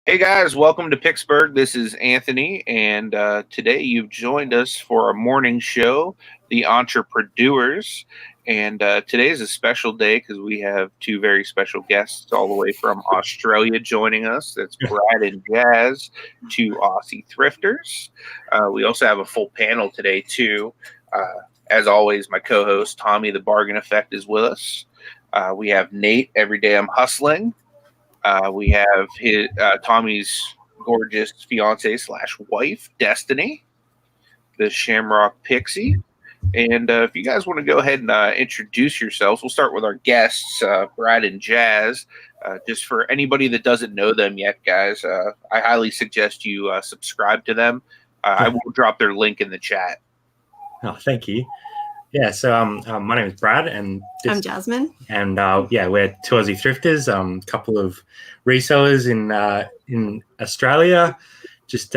Hey guys, welcome to Picksburgh. This is Anthony, and today you've joined us for our morning show, the Entrepre-Doers. And today is a special day because we have two very special guests all the way from Australia joining us. That's Brad and Jazz, two Aussie thrifters. We also have a full panel today too. As always, my co-host Tommy, the Bargain Effect, is with us. We have Nate, Every Day I'm Hustling. We have Tommy's gorgeous fiance / wife, Destiny, the Shamrock Pixie. And if you guys want to go ahead and introduce yourselves, we'll start with our guests, Brad and Jazz. Just for anybody that doesn't know them yet, guys, I highly suggest you subscribe to them. I will drop their link in the chat. Oh, thank you. Yeah, so my name is Brad, and I'm Jasmine. And we're 2AUSSIETHRIFTERS, a couple of resellers in Australia, just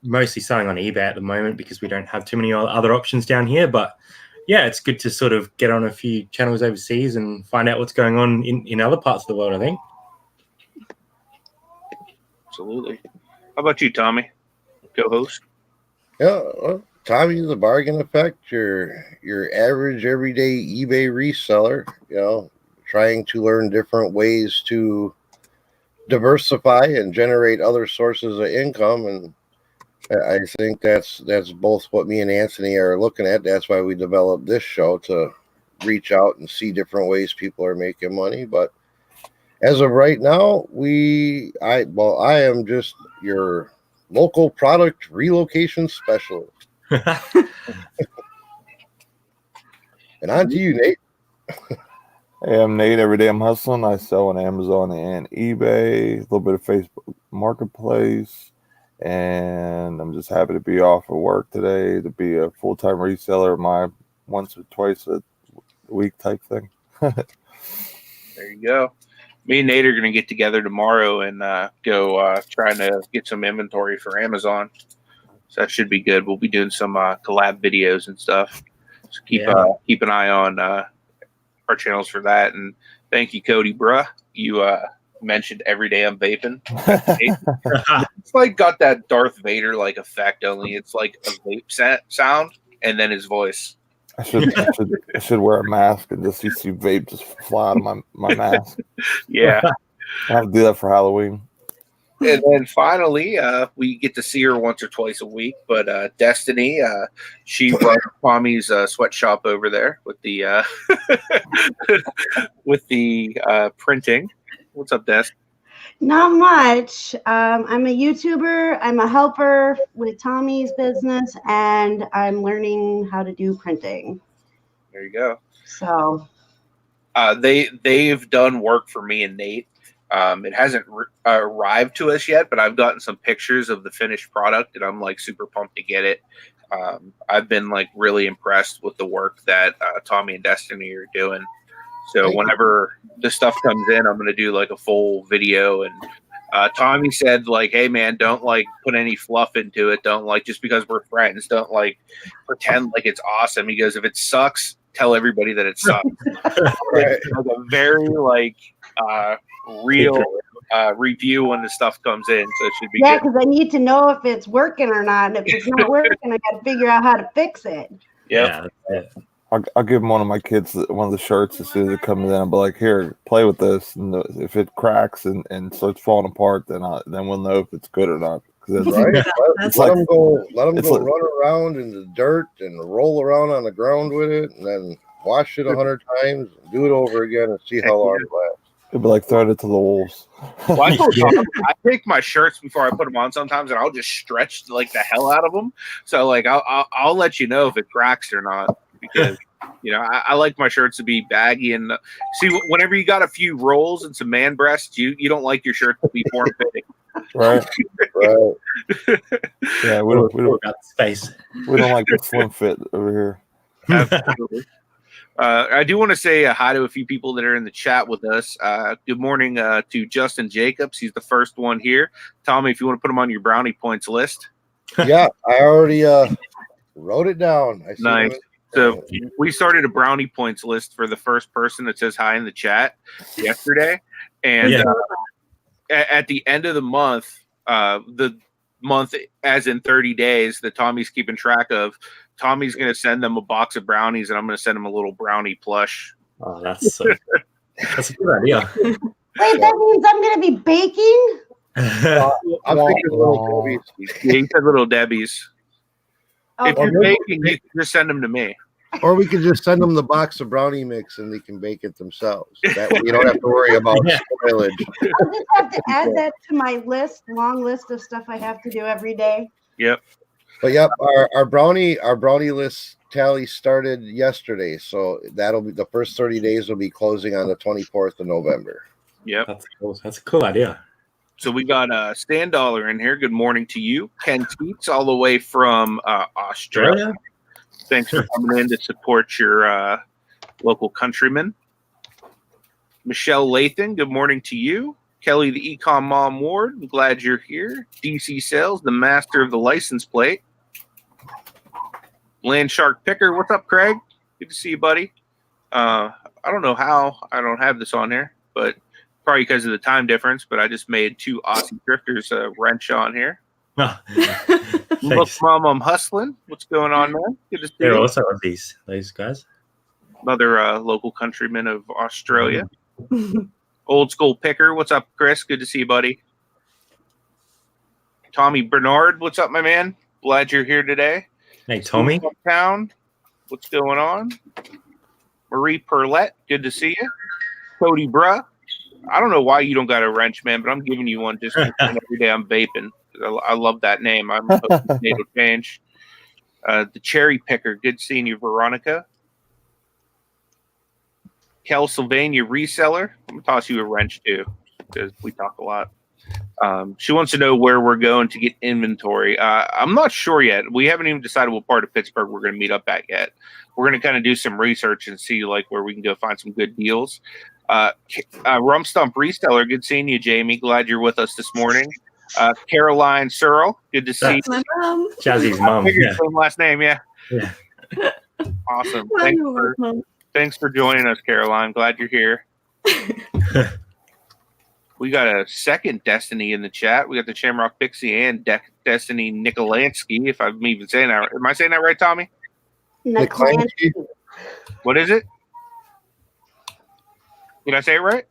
mostly selling on eBay at the moment because we don't have too many other options down here. But yeah, it's good to sort of get on a few channels overseas and find out what's going on in other parts of the world, I think. Absolutely. How about you, Tommy, co-host? Yeah, well, Tommy, the Bargain Effect, your average everyday eBay reseller, trying to learn different ways to diversify and generate other sources of income. And I think that's both what me and Anthony are looking at. That's why we developed this show, to reach out and see different ways people are making money. But as of right now, I am just your local product relocation specialist. And on to you, Nate. Hey, I'm Nate. Every day I'm hustling. I sell on Amazon and eBay, a little bit of Facebook Marketplace, and I'm just happy to be off of work today, to be a full-time reseller, my once or twice a week type thing. There you go. Me and Nate are going to get together tomorrow and go trying to get some inventory for Amazon. So that should be good. We'll be doing some collab videos and stuff. So keep an eye on our channels for that. And thank you, Cody, bruh. You mentioned Every Day I'm Vaping. It's like got that Darth Vader like effect, only it's like a vape sound and then his voice. I should wear a mask and just see vape just fly out of my mask. Yeah. I have to do that for Halloween. And then finally, we get to see her once or twice a week. But Destiny, she runs Tommy's sweatshop over there with the printing. What's up, Des? Not much. I'm a YouTuber. I'm a helper with Tommy's business, and I'm learning how to do printing. There you go. So they've done work for me and Nate. It hasn't arrived to us yet, but I've gotten some pictures of the finished product, and I'm like super pumped to get it. I've been like really impressed with the work that Tommy and Destiny are doing. So whenever the stuff comes in, I'm going to do like a full video. And Tommy said like, hey man, don't like put any fluff into it. Don't like, just because we're friends, don't like pretend like it's awesome. He goes, if it sucks, tell everybody that it sucks. It's like a very like real review when the stuff comes in, so it should be good. Because I need to know if it's working or not. And if it's not working, I got to figure out how to fix it. Yeah. I'll give one of my kids one of the shirts as soon as it comes in. I'll be like, here, play with this. And if it cracks and starts falling apart, then we'll know if it's good or not. Right? Let them go run around in the dirt and roll around on the ground with it, and then wash it 100 times, do it over again, and see how long it lasts. It'd be like throwing it to the wolves. Well, I take my shirts before I put them on sometimes, and I'll just stretch like the hell out of them. So like I'll let you know if it cracks or not, because I like my shirts to be baggy. And see, whenever you got a few rolls and some man breasts, you don't like your shirt to be form fitting. Right. Yeah, we don't got space. We don't like the slim fit over here. Absolutely. I do want to say hi to a few people that are in the chat with us. Good morning to Justin Jacobs. He's the first one here. Tommy, if you want to put him on your brownie points list. Yeah, I already wrote it down. Nice. So we started a brownie points list for the first person that says hi in the chat yesterday. And at the end of the month, the month as in 30 days that Tommy's keeping track of, Tommy's going to send them a box of brownies, and I'm going to send them a little brownie plush. Oh, that's a good idea. Wait, that means I'm going to be baking? I'm thinking little Debbie's. Yeah, he said little Debbie's. If Okay. you're baking, you can just send them to me. Or we could just send them the box of brownie mix and they can bake it themselves. That way you don't have to worry about spoilage. I'll just have to add that to my long list of stuff I have to do every day. Yep. But yep, our brownie list tally started yesterday, so that'll be the first 30 days will be closing on the 24th of November. Yep. That's cool. That's a cool idea. So we got Stan Dollar in here. Good morning to you. Ken Teets all the way from Australia. Thanks for coming in to support your local countrymen. Michelle Lathan, good morning to you. Kelly, the Ecom Mom Ward, I'm glad you're here. DC Sales, the master of the license plate. Land Shark Picker, what's up, Craig? Good to see you, buddy. I don't know how I don't have this on here, but probably because of the time difference, but I just made 2 Aussie Drifters wrench on here. Look, Mom, I'm hustling. What's going on, man? Good to see They're you. also these guys. Another local countryman of Australia. Old School Picker, what's up, Chris? Good to see you, buddy. Tommy Bernard, what's up, my man? Glad you're here today. Hey, Tommy. Town, what's going on? Marie Perlette, good to see you. Cody Bruh, I don't know why you don't got a wrench, man, but I'm giving you one just every day I'm vaping. I love that name. I'm hoping it'll change. The Cherry Picker, good seeing you, Veronica. Kel Sylvania Reseller, I'm going to toss you a wrench too, because we talk a lot. She wants to know where we're going to get inventory. I'm not sure yet. We haven't even decided what part of Pittsburgh we're going to meet up at yet. We're going to kind of do some research and see like where we can go find some good deals. Rumstump Reseller, good seeing you, Jamie. Glad you're with us this morning. Caroline Searle, good to see you. My mom. Jazzy's mom. Yeah. Same last name, yeah. Yeah. Awesome. I know her mom. Thanks for joining us, Caroline. Glad you're here. We got a second Destiny in the chat. We got the Shamrock Pixie and Destiny Nikolansky, if I'm even saying that. Am I saying that right, Tommy? Niklansky. What is it? Did I say it right?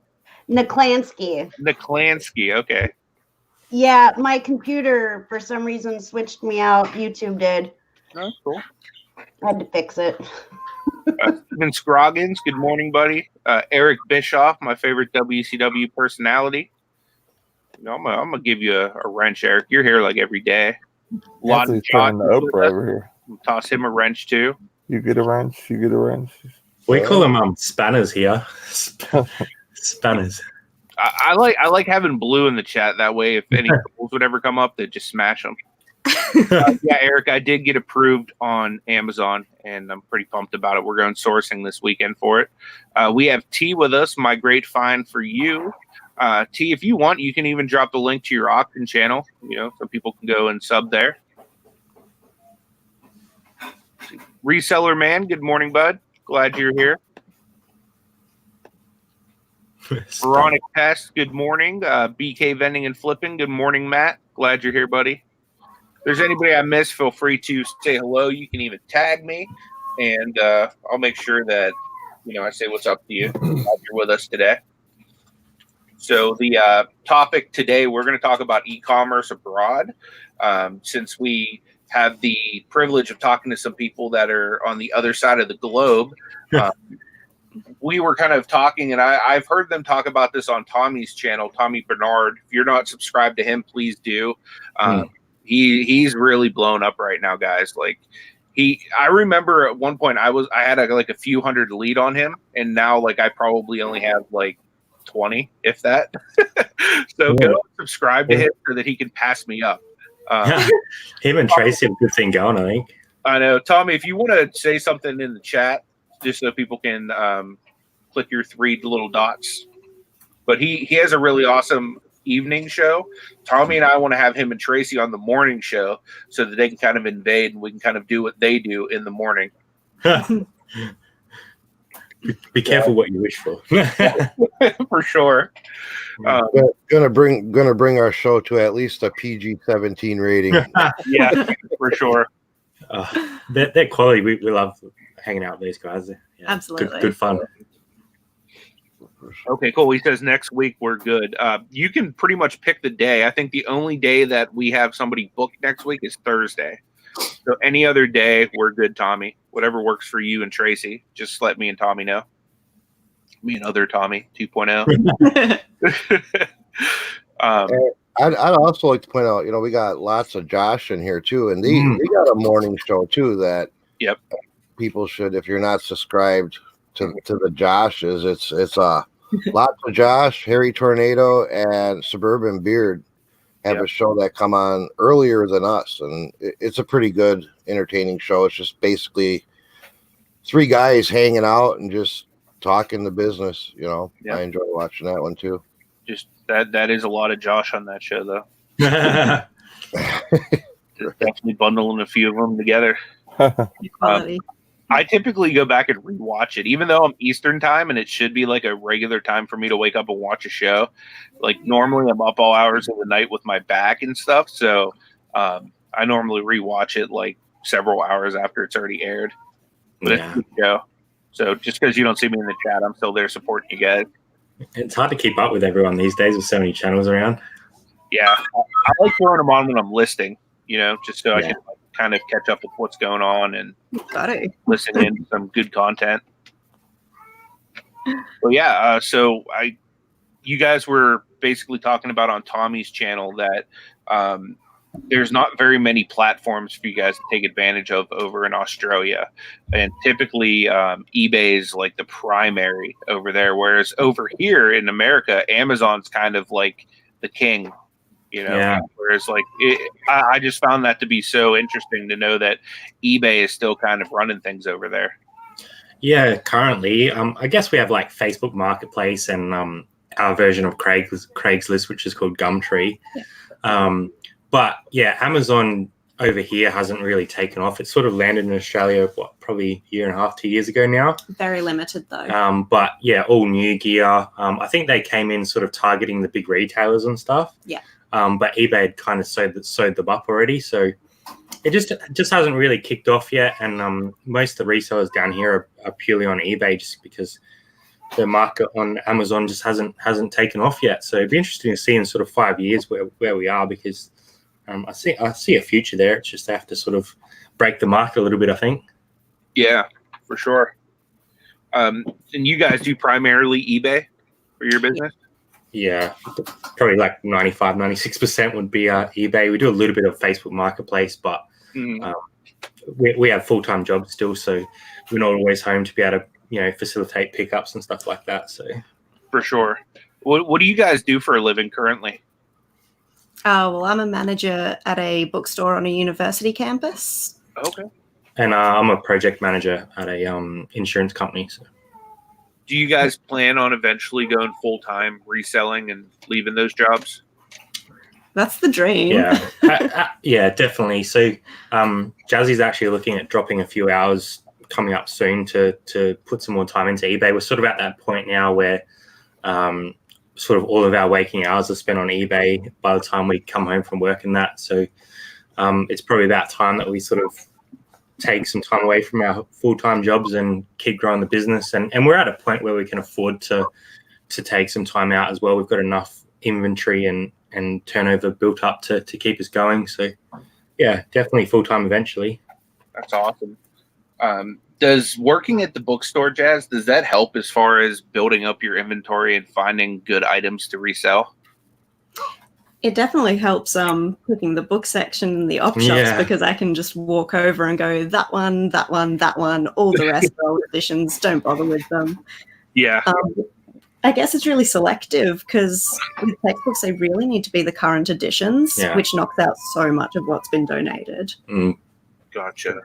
Niklansky. Niklansky, okay. Yeah, my computer for some reason switched me out. YouTube did. That's cool. I had to fix it. Stephen Scroggins, good morning, buddy. Eric Bischoff, my favorite WCW personality. You know, I'm gonna give you a wrench, Eric. You're here like every day. Anthony's turning to Oprah over here. Toss him a wrench too. You get a wrench. You get a wrench. We call them spanners here. Spanners. I like having blue in the chat. That way, if any rules would ever come up, they just smash them. Yeah, Eric, I did get approved on Amazon, and I'm pretty pumped about it. We're going sourcing this weekend for it. We have T with us, my great find for you. T, if you want, you can even drop the link to your auction channel, you know, so people can go and sub there. Reseller Man, good morning, bud. Glad you're here. Veronica Pest, good morning. BK Vending and Flipping, good morning, Matt. Glad you're here, buddy. If there's anybody I missed, feel free to say hello. You can even tag me, and I'll make sure that, you know, I say what's up to you. Glad you're with us today. So the topic today, we're going to talk about e-commerce abroad. Since we have the privilege of talking to some people that are on the other side of the globe, we were kind of talking, and I've heard them talk about this on Tommy's channel, Tommy Bernard. If you're not subscribed to him, please do. He's really blown up right now, guys. Like I remember at one point I had like a few hundred lead on him, and now like I probably only have like 20, if that. So go subscribe to him so that he can pass me up. Him and Tracy have a good thing going, I think. I know. Tommy, if you want to say something in the chat, just so people can click your 3 little dots. But he has a really awesome evening show. Tommy and I want to have him and Tracy on the morning show so that they can kind of invade and we can kind of do what they do in the morning. Be careful what you wish for. For sure. Gonna bring our show to at least a PG-17 rating. Yeah, for sure. That quality, we love hanging out with these guys. Yeah, Absolutely. Good fun. Okay, cool. He says next week we're good. You can pretty much pick the day. I think the only day that we have somebody booked next week is Thursday. So any other day, we're good, Tommy. Whatever works for you and Tracy. Just let me and Tommy know. Me and other Tommy 2.0. I'd also like to point out, we got lots of Josh in here too, and they got a morning show too that people should, if you're not subscribed to the Joshes, it's lots of Josh, Harry Tornado, and Suburban Beard have a show that come on earlier than us, and it's a pretty good, entertaining show. It's just basically three guys hanging out and just talking the business. I enjoy watching that one too. Just that is a lot of Josh on that show, though. Just definitely bundling a few of them together. Quality. I typically go back and rewatch it, even though I'm Eastern time and it should be like a regular time for me to wake up and watch a show. Like normally I'm up all hours of the night with my back and stuff. So I normally rewatch it like several hours after it's already aired. But it's a good show. So just because you don't see me in the chat, I'm still there supporting you guys. It's hard to keep up with everyone these days with so many channels around. Yeah. I like throwing them on when I'm listing, just so I can kind of catch up with what's going on and listen in to some good content. Well, yeah. So you guys were basically talking about on Tommy's channel that there's not very many platforms for you guys to take advantage of over in Australia. And typically eBay is like the primary over there. Whereas over here in America, Amazon's kind of like the king, whereas like I just found that to be so interesting to know that eBay is still kind of running things over there. Yeah, currently, I guess we have like Facebook Marketplace and our version of Craigslist, which is called Gumtree. But yeah, Amazon over here hasn't really taken off. It sort of landed in Australia, probably a year and a half, 2 years ago now. Very limited though. But yeah, all new gear. I think they came in sort of targeting the big retailers and stuff. Yeah. But eBay had kind of sewed them up already. So it just hasn't really kicked off yet. And most of the resellers down here are purely on eBay just because the market on Amazon just hasn't taken off yet. So it'd be interesting to see in sort of 5 years where we are, because I see a future there. It's just they have to sort of break the market a little bit, I think. Yeah, for sure. And you guys do primarily eBay for your business? Yeah, probably like 95, 96% would be eBay. We do a little bit of Facebook Marketplace, but we have full-time jobs still, so we're not always home to be able to facilitate pickups and stuff like that. So for sure. What do you guys do for a living currently? Well, I'm a manager at a bookstore on a university campus. Okay. And I'm a project manager at a insurance company. So. Do you guys plan on eventually going full-time reselling and leaving those jobs? That's the dream. Yeah, yeah, definitely. So Jazzy's actually looking at dropping a few hours coming up soon to put some more time into eBay. We're sort of at that point now where sort of all of our waking hours are spent on eBay by the time we come home from work and that. So it's probably about time that we sort of take some time away from our full-time jobs and keep growing the business. And we're at a point where we can afford to take some time out as well. We've got enough inventory and turnover built up to keep us going. So yeah, definitely full-time eventually. That's awesome. Does working at the bookstore, Jazz, does that help as far as building up your inventory and finding good items to resell? It definitely helps picking the book section in the op shops, because I can just walk over and go, that one, that one, that one, all the rest are old editions, don't bother with them. Yeah. I guess it's really selective, because with textbooks, they really need to be the current editions, which knocks out so much of what's been donated. Gotcha.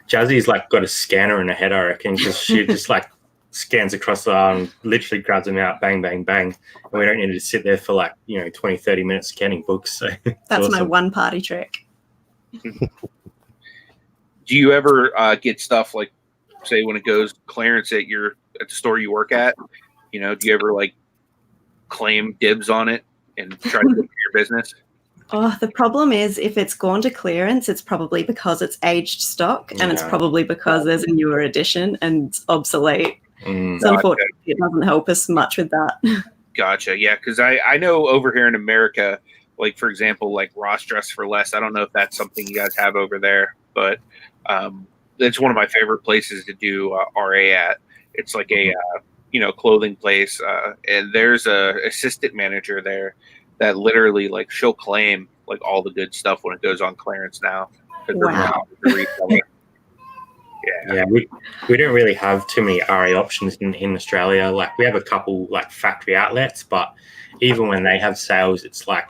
Jazzy's like got a scanner in her head, I reckon, because she just like scans across the arm, literally grabs them out, bang, bang, bang. And we don't need to sit there for like, 20, 30 minutes scanning books. So that's awesome. My one party trick. Do you ever get stuff like, say, when it goes clearance at your at the store you work at? You know, do you ever like claim dibs on it and try to get your business? Oh, the problem is if it's gone to clearance, it's probably because it's aged stock, and it's probably because there's a newer edition and it's obsolete. So unfortunately, it doesn't help us much with that. Gotcha. Yeah, because I know over here in America, like for example, like Ross Dress for Less. I don't know if that's something you guys have over there, but it's one of my favorite places to do RA at. It's like a clothing place, and there's a assistant manager there that literally like she'll claim like all the good stuff when it goes on clearance now. Wow. Yeah, we don't really have too many RA options in Australia. Like we have a couple like factory outlets, but even when they have sales, it's like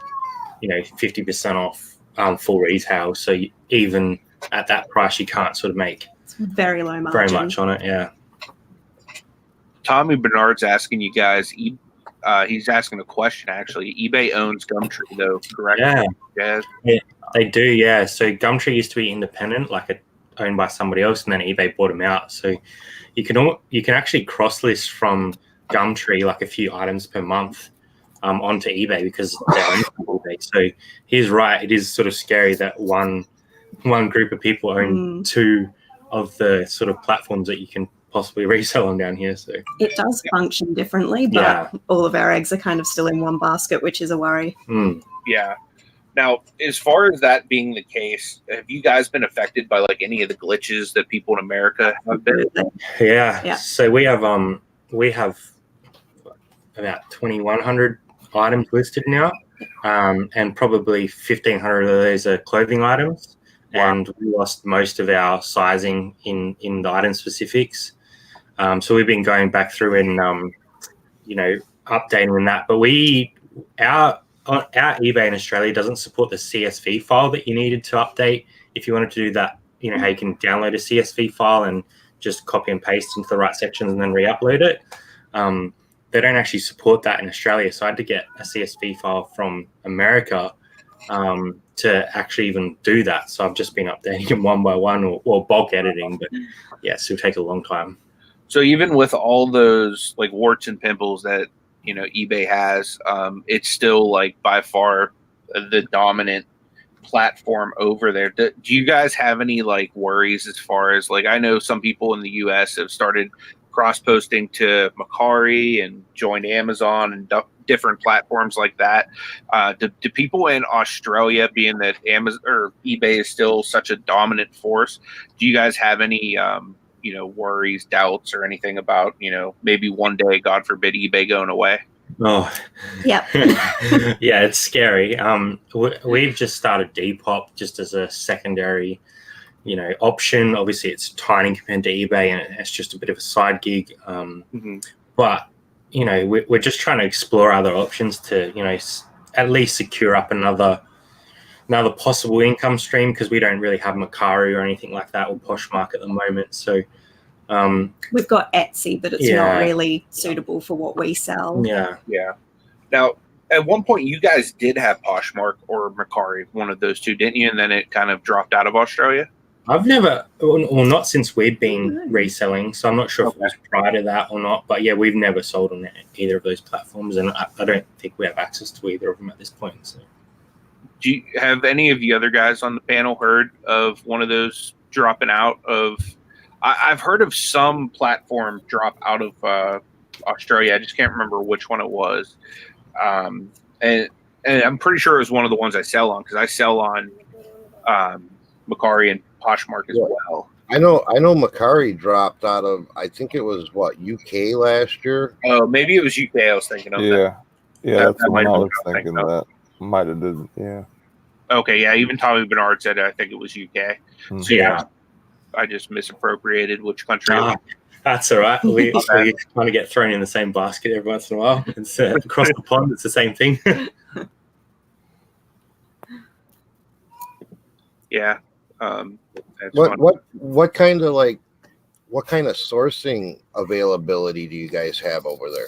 50% off full retail. So even at that price, you can't sort of make very low margin. Very much on it. Yeah. Tommy Bernard's asking you guys. He's asking a question actually. eBay owns Gumtree though, correct? Yeah, they do. Yeah. So Gumtree used to be independent, like owned by somebody else, and then eBay bought them out. So you can actually cross list from Gumtree like a few items per month onto eBay because they're owned by eBay. So he's right. It is sort of scary that one group of people own two of the sort of platforms that you can possibly resell on down here. So it does function differently, but all of our eggs are kind of still in one basket, which is a worry. Yeah. Now, as far as that being the case, have you guys been affected by like any of the glitches that people in America have been? Yeah. So we have about 2,100 items listed now, and probably 1,500 of those are clothing items. Wow. And we lost most of our sizing in the item specifics. So we've been going back through and updating that. But our eBay in Australia doesn't support the CSV file that you needed to update. If you wanted to do that, how you can download a CSV file and just copy and paste into the right sections and then re-upload it. They don't actually support that in Australia. So I had to get a CSV file from America to actually even do that. So I've just been updating them one by one or bulk editing, but so it'll take a long time. So even with all those like warts and pimples that eBay has, it's still like by far the dominant platform over there. Do you guys have any like worries as far as like, I know some people in the US have started cross-posting to Mercari and joined Amazon and different platforms like that. Do people in Australia, being that Amazon or eBay is still such a dominant force, do you guys have any worries, doubts, or anything about maybe one day, God forbid, eBay going away? Oh, yeah. Yeah, it's scary. We've just started Depop just as a secondary option. Obviously it's tiny compared to eBay and it's just a bit of a side gig. But we're just trying to explore other options to at least secure up another possible income stream, because we don't really have Mercari or anything like that, or Poshmark at the moment. So we've got Etsy, but it's not really suitable for what we sell. Yeah. Now, at one point, you guys did have Poshmark or Mercari, one of those two, didn't you? And then it kind of dropped out of Australia. I've never, well, not since we've been reselling, so I'm not sure if it was prior to that or not. But yeah, we've never sold on either of those platforms, and I don't think we have access to either of them at this point. So, do you have any of the other guys on the panel heard of one of those dropping out of? I've heard of some platform drop out of Australia. I just can't remember which one it was, and I'm pretty sure it was one of the ones I sell on, because I sell on Mercari and Poshmark as well. I know Mercari dropped out of, I think it was UK last year. Oh, maybe it was UK I was thinking of. Yeah, that's what I was thinking of. That might have did. Yeah. Okay, yeah, even Tommy Bernard said I think it was UK. So yeah, I just misappropriated which country. That's all right. We kind of get thrown in the same basket every once in a while. It's across the pond, it's the same thing. Yeah. What kind of sourcing availability do you guys have over there?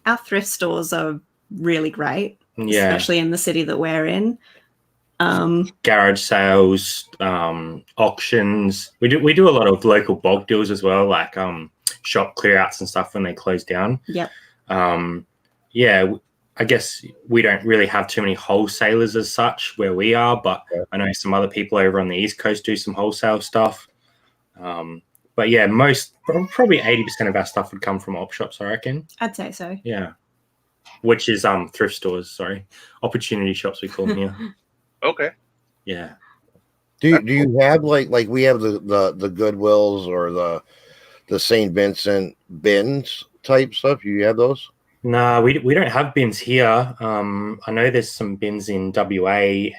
Our thrift stores are really great, especially in the city that we're in. garage sales, auctions. We do a lot of local bulk deals as well, like shop clear outs and stuff when they close down. Yep. Yeah, I guess we don't really have too many wholesalers as such where we are, but I know some other people over on the East Coast do some wholesale stuff. But yeah, probably 80% of our stuff would come from op shops, I reckon. I'd say so. Yeah. Which is thrift stores, sorry. Opportunity shops we call them here. Okay. Yeah. Do you have like we have the Goodwills or the St. Vincent bins type stuff? Do you have those? No, we don't have bins here. I know there's some bins in WA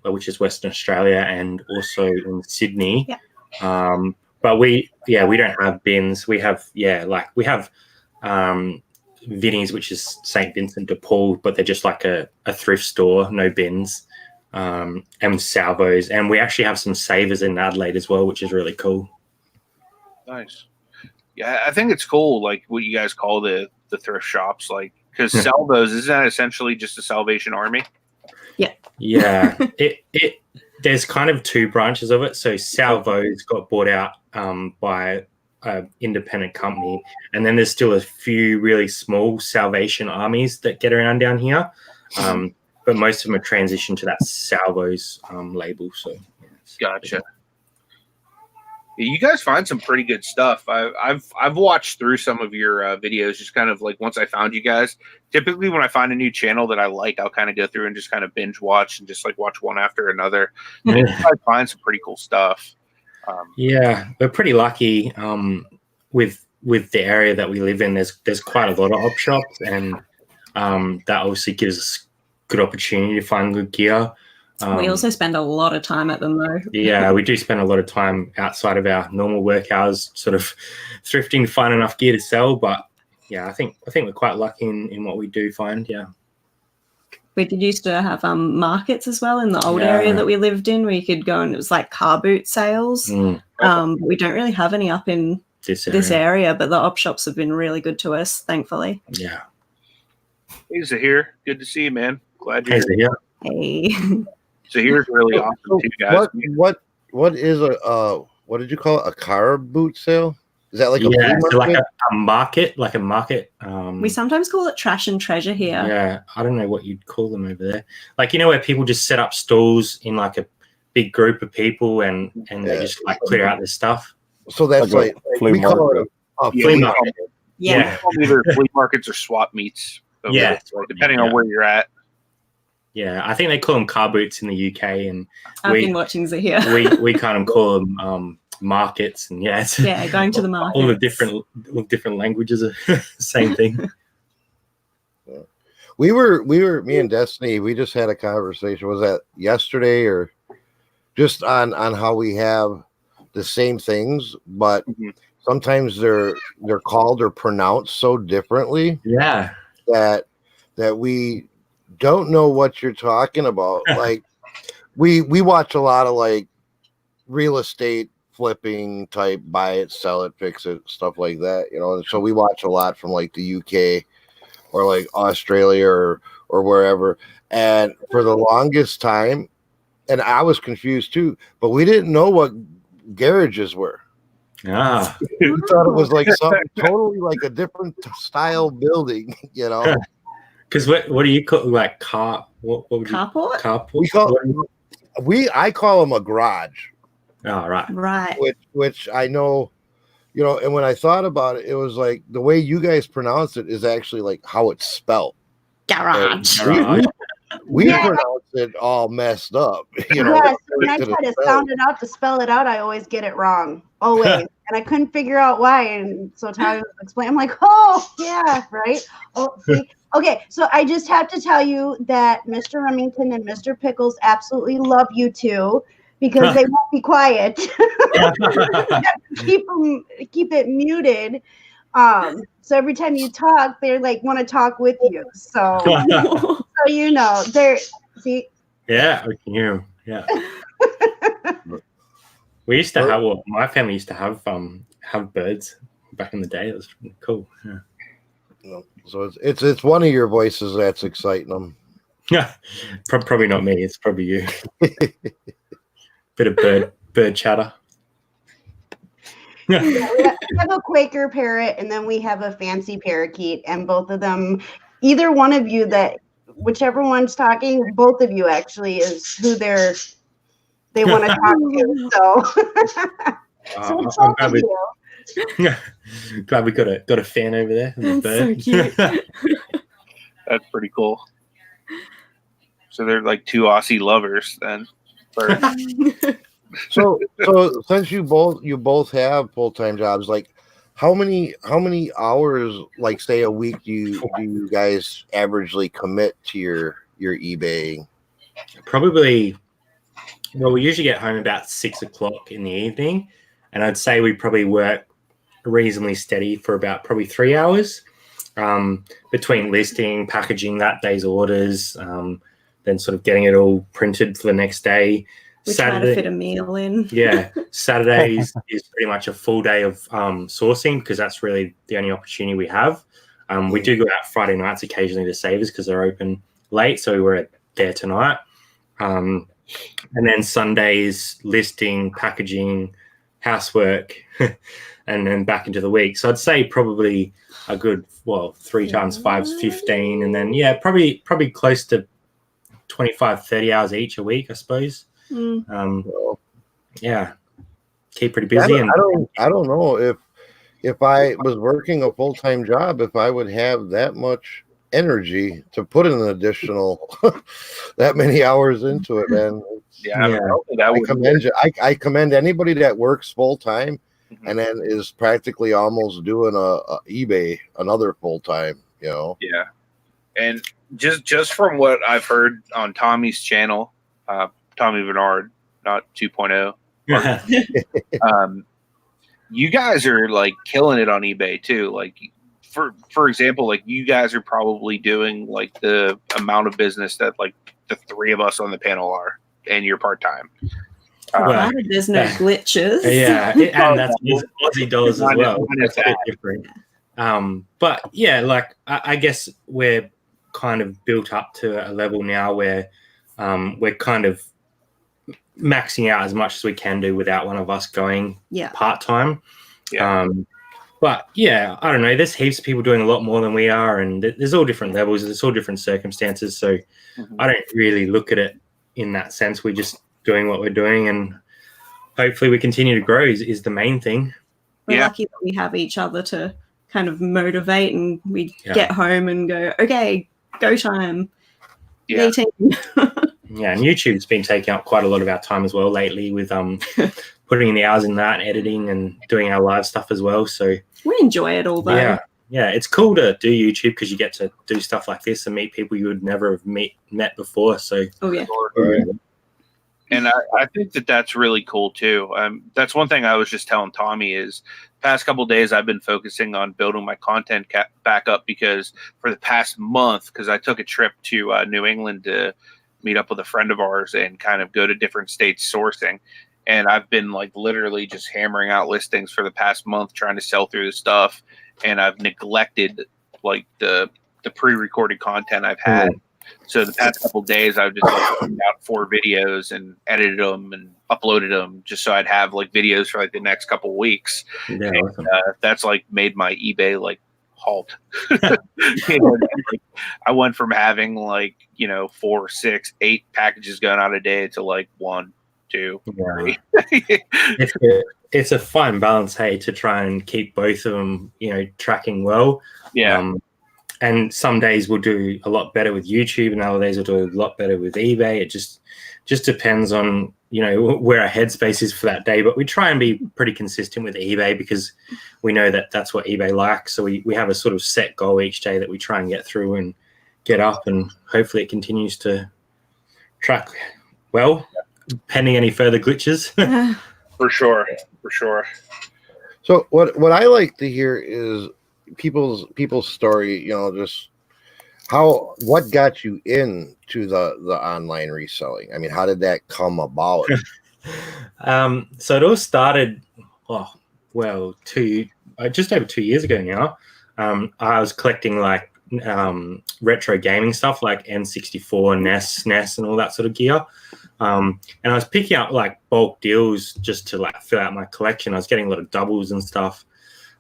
which is Western Australia, and also in Sydney. Yeah. But we don't have bins. We have Vinnie's, which is St. Vincent de Paul, but they're just like a thrift store, no bins. And salvos, and we actually have some savers in Adelaide as well, which is really cool. Nice. Yeah, I think it's cool, like what you guys call the thrift shops, like, because salvos, isn't that essentially just a Salvation Army? Yeah. There's kind of two branches of it. So Salvos got bought out by an independent company, and then there's still a few really small Salvation Armies that get around down here. But most of them are transitioned to that Salvos label. So gotcha. You guys find some pretty good stuff. I've watched through some of your videos, just kind of like once I found you guys. Typically, when I find a new channel that I like, I'll kind of go through and just kind of binge watch and just like watch one after another. And I find some pretty cool stuff. Yeah, we're pretty lucky with the area that we live in. There's quite a lot of op shops, and that obviously gives us good opportunity to find good gear. We also spend a lot of time at them, though. Yeah, we do spend a lot of time outside of our normal work hours, sort of thrifting to find enough gear to sell. But yeah, I think we're quite lucky in what we do find. Yeah, we did used to have markets as well in the old area that we lived in, where you could go and it was like car boot sales. We don't really have any up in this area, but the op shops have been really good to us, thankfully. Yeah. Hey, Zahir, good to see you, man. Glad you're here. Hey. Zahir's really awesome too, guys. What is what did you call it? A car boot sale? Is that like a market? Like a market. We sometimes call it trash and treasure here. Yeah, I don't know what you'd call them over there. Like, where people just set up stalls in like a big group of people and they just like clear out their stuff. So that's like we call it a flea market. Yeah. We call either flea markets or swap meets. Yeah. Depending on where you're at. Yeah, I think they call them car boots in the UK, and I've been watching here. we kind of call them markets, and going to the market. All the different languages are the same thing. We were me and Destiny. We just had a conversation. Was that yesterday or just on how we have the same things, but sometimes they're called or pronounced so differently. Yeah, that we don't know what you're talking about. Like we watch a lot of like real estate flipping type, buy it, sell it, fix it, stuff like that, and so we watch a lot from like the UK or like Australia or wherever. And for the longest time, and I was confused too, but we didn't know what garages were. We thought it was like something totally like a different style building, Because what do you call like car? What would you carport? Carport. I call them a garage. Oh, right. Which I know, and when I thought about it, it was like the way you guys pronounce it is actually like how it's spelled. Garage. We pronounce it all messed up. Yes, when I try to sound it out, to spell it out, I always get it wrong. Always. And I couldn't figure out why. And so Tommy was explaining, I'm like, oh, yeah, right. Oh, see. Okay, so I just have to tell you that Mr. Remington and Mr. Pickles absolutely love you too, because they won't be quiet. keep it muted. So every time you talk, they like want to talk with you. So, they're see. Yeah, we can hear 'em. Yeah. We used to have. Well, my family used to have birds back in the day. It was cool. Yeah. So it's one of your voices that's exciting them. Probably not me. It's probably you. Bit of bird chatter. Yeah, we have a Quaker parrot, and then we have a fancy parakeet, and both of them, either one of you whichever one's talking, both of you actually is who they want to talk to. So, so it's both of you. Glad we got a fan over there. That's so cute. That's pretty cool. So they're like two Aussie lovers then. So since you both have full-time jobs, like how many hours, like say a week, do you guys averagely commit to your eBay? Probably, well, we usually get home about 6 o'clock in the evening, and I'd say we probably work reasonably steady for about probably 3 hours between listing, packaging that day's orders, then sort of getting it all printed for the next day. We try to fit a meal in. Yeah, Saturdays is pretty much a full day of sourcing, because that's really the only opportunity we have. We do go out Friday nights occasionally to Savers because they're open late, so we were there tonight. And then Sundays, listing, packaging, housework, and then back into the week. So I'd say probably a good 3 times 5 is 15, and then probably close to 25-30 hours each a week, I suppose. Keep pretty busy. I don't know if I was working a full-time job, if I would have that much energy to put an additional that many hours into it, man. I commend anybody that works full-time and then is practically almost doing a eBay another full-time, Yeah. And just from what I've heard on Tommy's channel, Tommy Bernard, not 2.0. You guys are like killing it on eBay too. Like for example, like you guys are probably doing like the amount of business that like the three of us on the panel are, and you're part-time. There's no glitches. And that's Aussie dollars as well. That's a bit different. But yeah, like I guess we're kind of built up to a level now where we're kind of maxing out as much as we can do without one of us going part-time. But I don't know, there's heaps of people doing a lot more than we are, and there's all different levels, there's all different circumstances, so I don't really look at it in that sense. We're just doing what we're doing, and hopefully we continue to grow is the main thing. We're lucky that we have each other to kind of motivate, and we get home and go, okay, go time. Meeting. And YouTube's been taking up quite a lot of our time as well lately with putting in the hours in that, editing and doing our live stuff as well. So we enjoy it all though. Yeah, it's cool to do YouTube because you get to do stuff like this and meet people you would never have met before. So and I think that's really cool too. That's one thing I was just telling Tommy is past couple of days I've been focusing on building my content back up, because for the past month, because I took a trip to New England to meet up with a friend of ours and kind of go to different states sourcing. And I've been like literally just hammering out listings for the past month, trying to sell through the stuff. And I've neglected like the pre-recorded content I've had. So the past couple of days, I've just like, put out 4 videos and edited them and uploaded them just so I'd have like videos for like the next couple of weeks. And, that's like made my eBay like halt. I went from having like 4, 6, 8 packages going out a day to like 1, 2, 3. It's a fine balance, hey, to try and keep both of them tracking well. And some days we'll do a lot better with YouTube, and other days we'll do a lot better with eBay. It just depends on where our headspace is for that day. But we try and be pretty consistent with eBay because we know that that's what eBay likes. So we have a sort of set goal each day that we try and get through and get up, and hopefully it continues to track well, pending any further glitches. For sure. So what I like to hear is people's story, just what got you into the online reselling? I mean, how did that come about? So it all started just over 2 years ago now. I was collecting like retro gaming stuff like N64, NES, SNES, and all that sort of gear. And I was picking up like bulk deals just to like fill out my collection. I was getting a lot of doubles and stuff.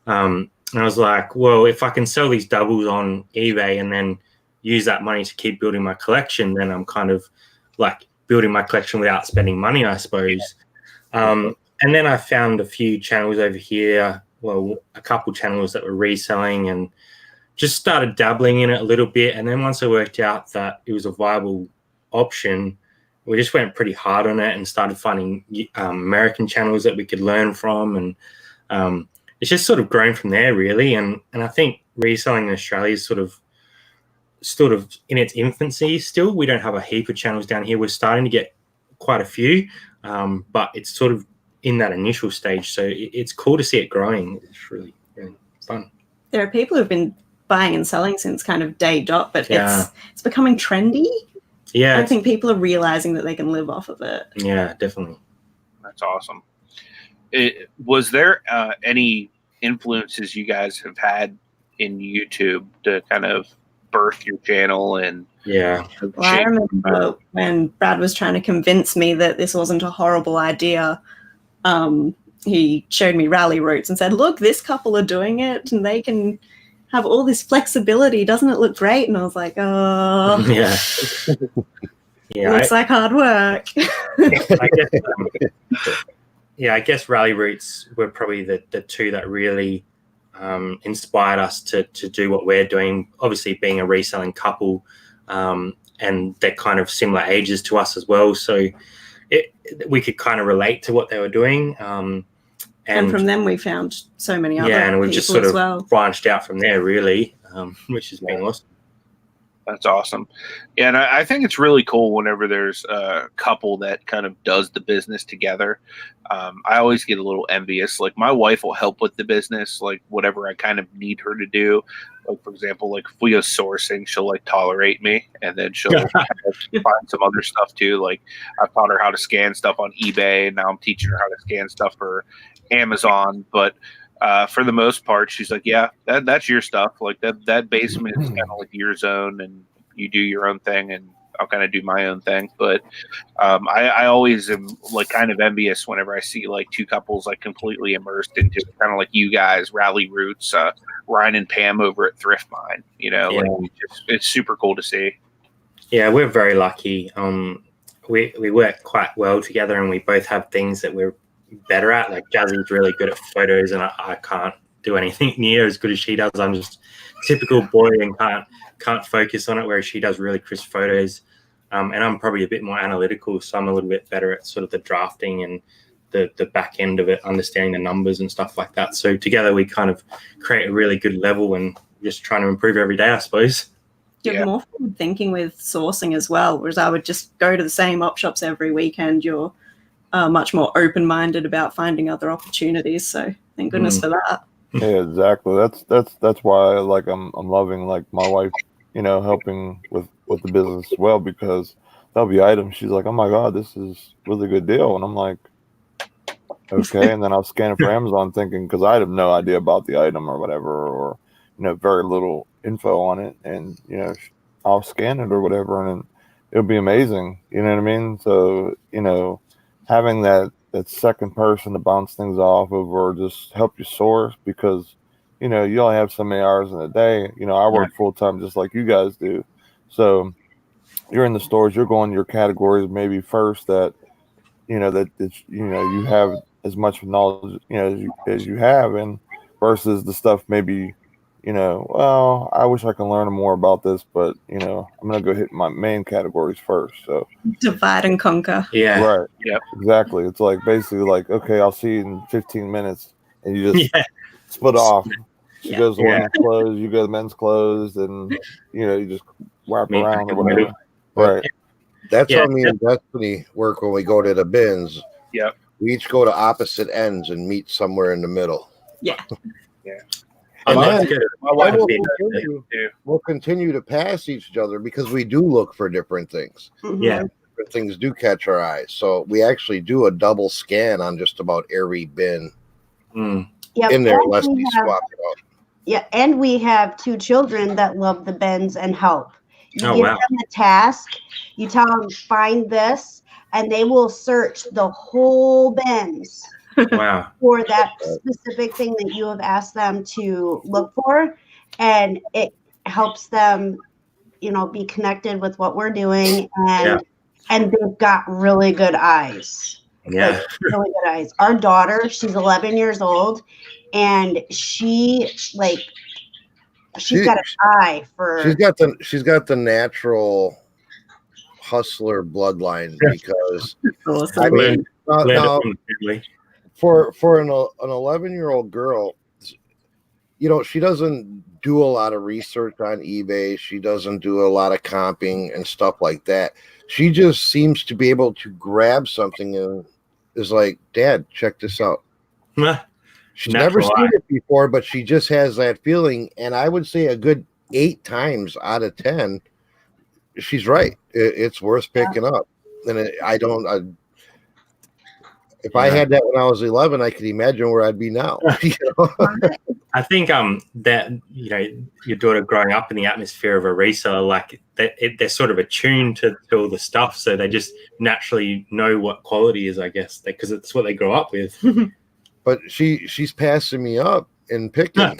And I was like, well, if I can sell these doubles on eBay and then use that money to keep building my collection, then I'm kind of like building my collection without spending money, I suppose. And then I found a few channels over here, well, a couple channels that were reselling, and just started dabbling in it a little bit. And then once I worked out that it was a viable option, we just went pretty hard on it and started finding American channels that we could learn from. And it's just sort of grown from there, really. And I think reselling in Australia is sort of in its infancy still. We don't have a heap of channels down here. We're starting to get quite a few, but it's sort of in that initial stage. So it's cool to see it growing. It's really, really fun. There are people who've been buying and selling since kind of day dot, but it's becoming trendy. Yeah. I think people are realizing that they can live off of it. Yeah, definitely. That's awesome. Was there any influences you guys have had in YouTube to kind of birth your channel? And yeah, well, I remember when Brad was trying to convince me that this wasn't a horrible idea. He showed me rally routes and said, look, this couple are doing it and they can have all this flexibility. Doesn't it look great? And I was like, oh, yeah. It looks like hard work. I guess rally routes were probably the two that really inspired us to do what we're doing. Obviously, being a reselling couple, and they're kind of similar ages to us as well. So we could kind of relate to what they were doing. And from them, we found so many other and we've just sort of branched out from there, really, which has been awesome. That's awesome. Yeah, and I think it's really cool whenever there's a couple that kind of does the business together. I always get a little envious. Like, my wife will help with the business, like whatever I kind of need her to do. Like, for example, like if we go sourcing, she'll like tolerate me, and then she'll kind of find some other stuff too. Like, I've taught her how to scan stuff on eBay, and now I'm teaching her how to scan stuff for Amazon. But for the most part, she's like, yeah, that's your stuff. Like that basement is kind of like your zone, and you do your own thing, and I'll kind of do my own thing. But I always am like kind of envious whenever I see like two couples like completely immersed into it, kind of like you guys, Rally Roots, Ryan and Pam over at Thrift Mine. You know, like it's super cool to see. Yeah, we're very lucky. We work quite well together, and we both have things that we're better at. Like, Jazzy's really good at photos, and I can't do anything near as good as she does. I'm just typical boy and can't focus on it, whereas she does really crisp photos. And I'm probably a bit more analytical, so I'm a little bit better at sort of the drafting and the back end of it, understanding the numbers and stuff like that. So together we kind of create a really good level, and just trying to improve every day, I suppose. You're more forward thinking with sourcing as well, whereas I would just go to the same op shops every weekend. You're much more open-minded about finding other opportunities. So thank goodness for that. Yeah, exactly. That's why like I'm loving like my wife, you know, helping with the business as well, because there'll be items she's like, oh my God, this is a really good deal, and I'm like, okay. And then I'll scan it for Amazon, thinking, because I have no idea about the item or whatever, or you know, very little info on it, and you know, I'll scan it or whatever, and it'll be amazing. You know what I mean? So you know, having that second person to bounce things off of, or just help you source, because you know, you only have so many hours in a day. You know, I work full time just like you guys do. So you're in the stores, you're going your categories maybe first that, you know, that you know, you have as much knowledge, you know, as you have, and versus the stuff maybe, you know, well, I wish I could learn more about this, but you know, I'm gonna go hit my main categories first. So divide and conquer. Yeah. Right. Yeah. Exactly. It's like basically like, okay, I'll see you in 15 minutes, and you just split off. She goes to women's clothes, you go to men's clothes, and you know, you just wrap around or whatever. Right. That's how me and Destiny work when we go to the bins. Yeah. We each go to opposite ends and meet somewhere in the middle. Yeah. Yeah. And Oh, then we'll continue to pass each other, because we do look for different things. Yeah. Different things do catch our eyes. So we actually do a double scan on just about every bin Yep. in there, unless we swap it out. Yeah, and we have 2 children that love the bins and help. You Oh, give wow. them a task, you tell them, find this, and they will search the whole bins Wow. for that specific thing that you have asked them to look for. And it helps them, be connected with what we're doing. And they've got really good eyes. Yeah. Like, really good eyes. Our daughter, she's 11 years old, and she's got an eye for. She's got the natural hustler bloodline because Awesome. I mean now Family. for an 11-year-old girl, she doesn't do a lot of research on eBay. She doesn't do a lot of comping and stuff like that. She just seems to be able to grab something and is like, Dad, check this out. She's never seen it before, but she just has that feeling. And I would say a good 8 times out of 10, she's right. It's worth picking up. And if I had that when I was 11, I could imagine where I'd be now. I think that your daughter growing up in the atmosphere of a reseller, like they're sort of attuned to all the stuff, so they just naturally know what quality is, I guess, because it's what they grow up with. But she's passing me up in picking.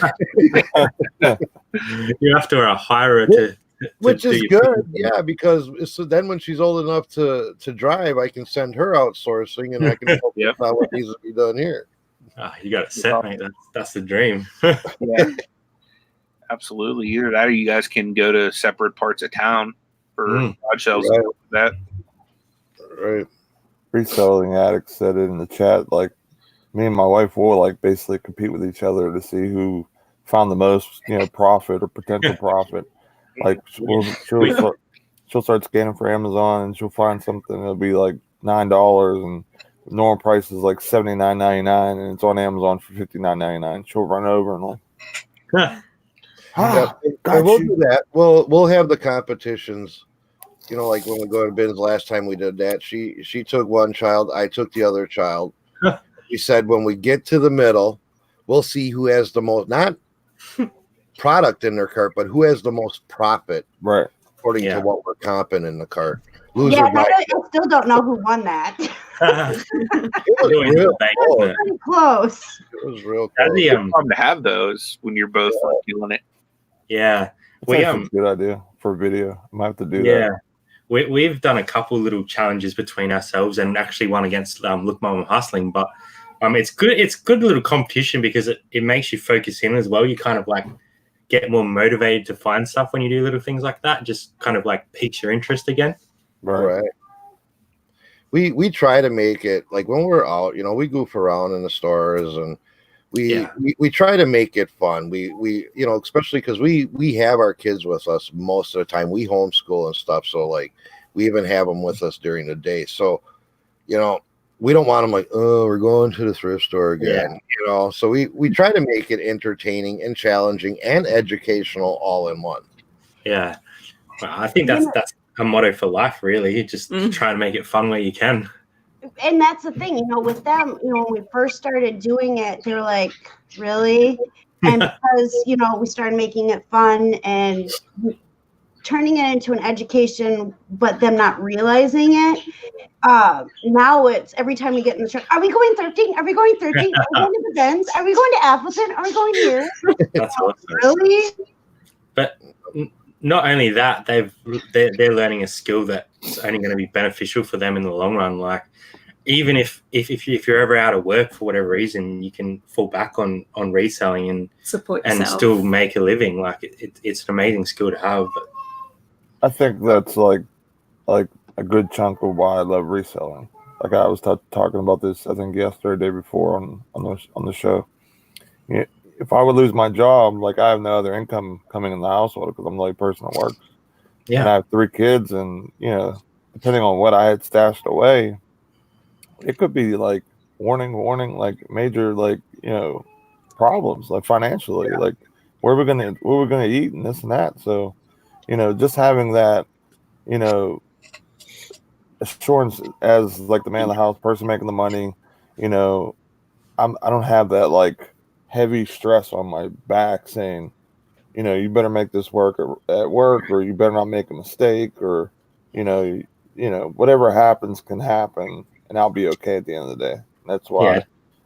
You have to hire her to which is good, yeah, because so then when she's old enough to drive, I can send her outsourcing and I can help out what needs to be done here. You got it set, mate. That's the dream. Yeah, absolutely. Either that, or you guys can go to separate parts of town for garage sales. Right. That right. Reselling Addict said it in the chat. Like, me and my wife will like basically compete with each other to see who found the most, profit or potential profit. Like she'll start scanning for Amazon and she'll find something that'll be like $9 and the normal price is like $79.99 and it's on Amazon for $59.99. She'll run over and like, we'll do that. We'll have the competitions. Like when we go to bins last time we did that. She took one child, I took the other child. She said when we get to the middle, we'll see who has the most not product in their cart, but who has the most profit, right? According to what we're comping in the cart. I still don't know who won that. It was real close. Pretty close. It was real close. It's fun to have those when you're both feeling it. Yeah, that's a good idea for video. I might have to do that. Yeah, we've done a couple little challenges between ourselves and actually one against Look Mom I'm Hustling, but it's good. It's good little competition because it makes you focus in as well. You kind of like get more motivated to find stuff when you do little things like that. Just kind of like piques your interest again. Right. We try to make it like when we're out, we goof around in the stores and we try to make it fun. We especially because we have our kids with us most of the time. We homeschool and stuff, so like we even have them with us during the day. So we don't want them like, oh, we're going to the thrift store again, So we try to make it entertaining and challenging and educational all in one. Yeah, well, I think that's a motto for life, really. You just try to make it fun where you can. And that's the thing, with them, when we first started doing it, they were like, really? And because, we started making it fun and turning it into an education, but them not realizing it. Now it's every time we get in the truck, are we going thrifting? Are we going thrifting? Are we going to the bins? Are we going to Appleton? Are we going here? That's awesome. Really? But not only that, they're learning a skill that's only going to be beneficial for them in the long run. Like, even if you're ever out of work for whatever reason, you can fall back on reselling and support yourself and still make a living. Like it's an amazing skill to have. But I think that's like a good chunk of why I love reselling. Like I was talking about this, I think yesterday, day before on the show. If I would lose my job, like I have no other income coming in the household because I'm the only person that works. Yeah. And I have 3 kids, and depending on what I had stashed away, it could be like warning, like major problems, like financially, like where we're gonna eat and this and that. So, just having that, assurance as like the man of the house, person making the money, I don't have that like heavy stress on my back saying, you better make this work at work, or you better not make a mistake, or, whatever happens can happen, and I'll be okay at the end of the day. That's why,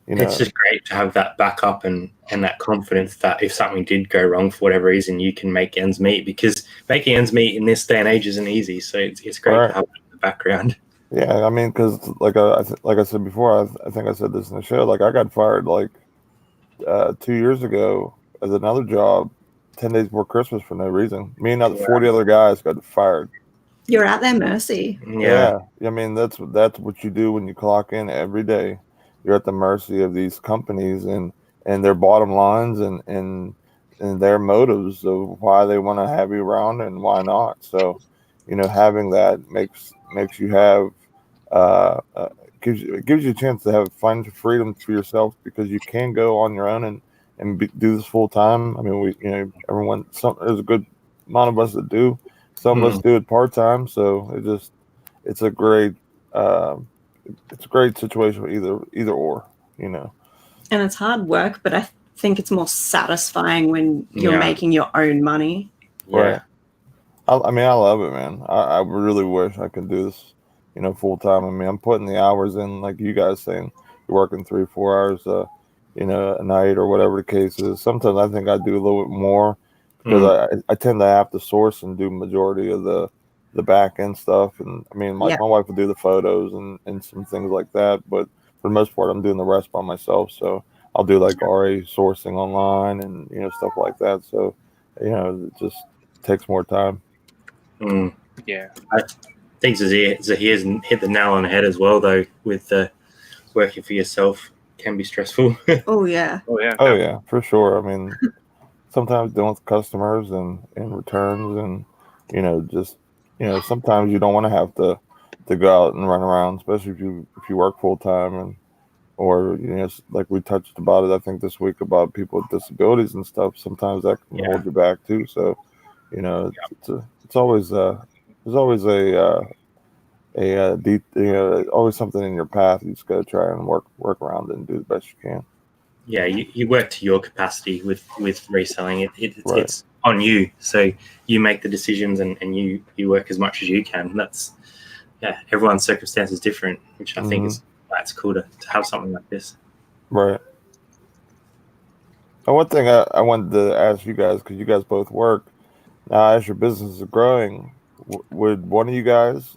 it's just great to have that backup and that confidence that if something did go wrong for whatever reason, you can make ends meet, because making ends meet in this day and age isn't easy. So it's great to have the background. Yeah, I mean, because like I said before, I think I said this in the show. Like, I got fired 2 years ago as another job, 10 days before Christmas for no reason. Me and 40 other guys got fired. You're at their mercy. Yeah. I mean, that's what you do when you clock in every day. You're at the mercy of these companies and their bottom lines and their motives of why they want to have you around and why not. So, having that makes you have gives you a chance to find freedom for yourself, because you can go on your own and do this full time. I mean, there's a good amount of us that do. Some of us do it part time. So it's a great situation, either or. And it's hard work, but I think it's more satisfying when you're making your own money. Right. I mean, I love it, man. I really wish I could do this, full time. I mean, I'm putting the hours in, like you guys saying, you're working 3-4 hours, a night or whatever the case is. Sometimes I think I do a little bit more, because I tend to have to source and do majority of the back end stuff. And I mean, my wife will do the photos and some things like that, but for the most part, I'm doing the rest by myself. So I'll do like RA sourcing online and, stuff like that. So, it just takes more time. Yeah. I think Zahir's hit the nail on the head as well, though, with working for yourself can be stressful. Oh, yeah. Oh, yeah, for sure. I mean, sometimes dealing with customers and returns and, sometimes you don't want to have to go out and run around, especially if you work full time or like we touched about it, I think this week, about people with disabilities and stuff. Sometimes that can hold you back too. So, it's always there's always always something in your path. You just got to try and work around it and do the best you can. Yeah, you work to your capacity with reselling. It's on you, so you make the decisions and you work as much as you can. That's everyone's circumstance is different, which I think that's cool to have something like this. Right. And one thing I wanted to ask you guys, because you guys both work now, as your business is growing, would one of you guys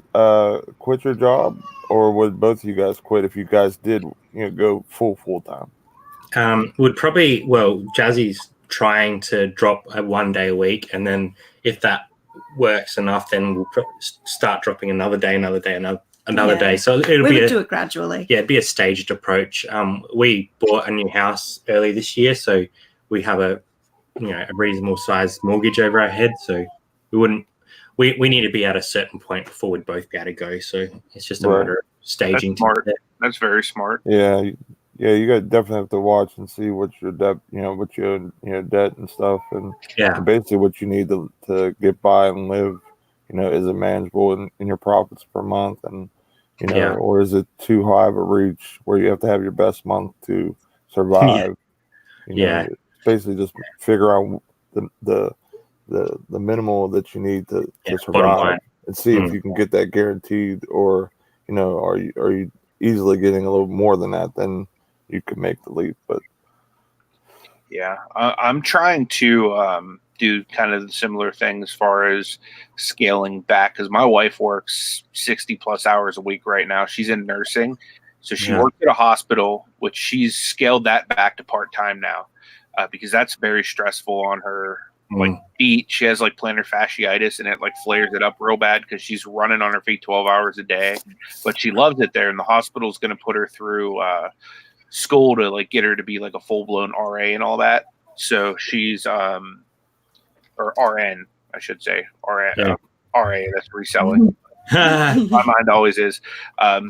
quit your job, or would both of you guys quit if you guys did go full time? Would probably, Jazzy's trying to drop a 1 day a week, and then if that works enough, then we'll start dropping another day. So we would do it gradually. Yeah, it'd be a staged approach. We bought a new house early this year, so we have a reasonable sized mortgage over our head. So we need to be at a certain point before we'd both be able to go. So it's just a matter of staging. That's smart. That's very smart. Yeah. Yeah, you guys definitely have to watch and see what your debt, what your debt and stuff, and basically what you need to get by and live. Is it manageable in your profits per month, and or is it too high of a reach where you have to have your best month to survive? Basically just figure out the minimal that you need to survive, and see if you can get that guaranteed, or are you easily getting a little more than that, then you could make the leap. But I'm trying to do kind of the similar thing as far as scaling back, because my wife works 60 plus hours a week right now. She's in nursing, so she works at a hospital, which she's scaled that back to part-time now, because that's very stressful on her feet. She has plantar fasciitis, and it flares it up real bad because she's running on her feet 12 hours a day, but she loves it there, and the hospital's going to put her through school to get her to be a full-blown RA and all that. So she's or RN, I should say, RA, that's reselling. My mind always is.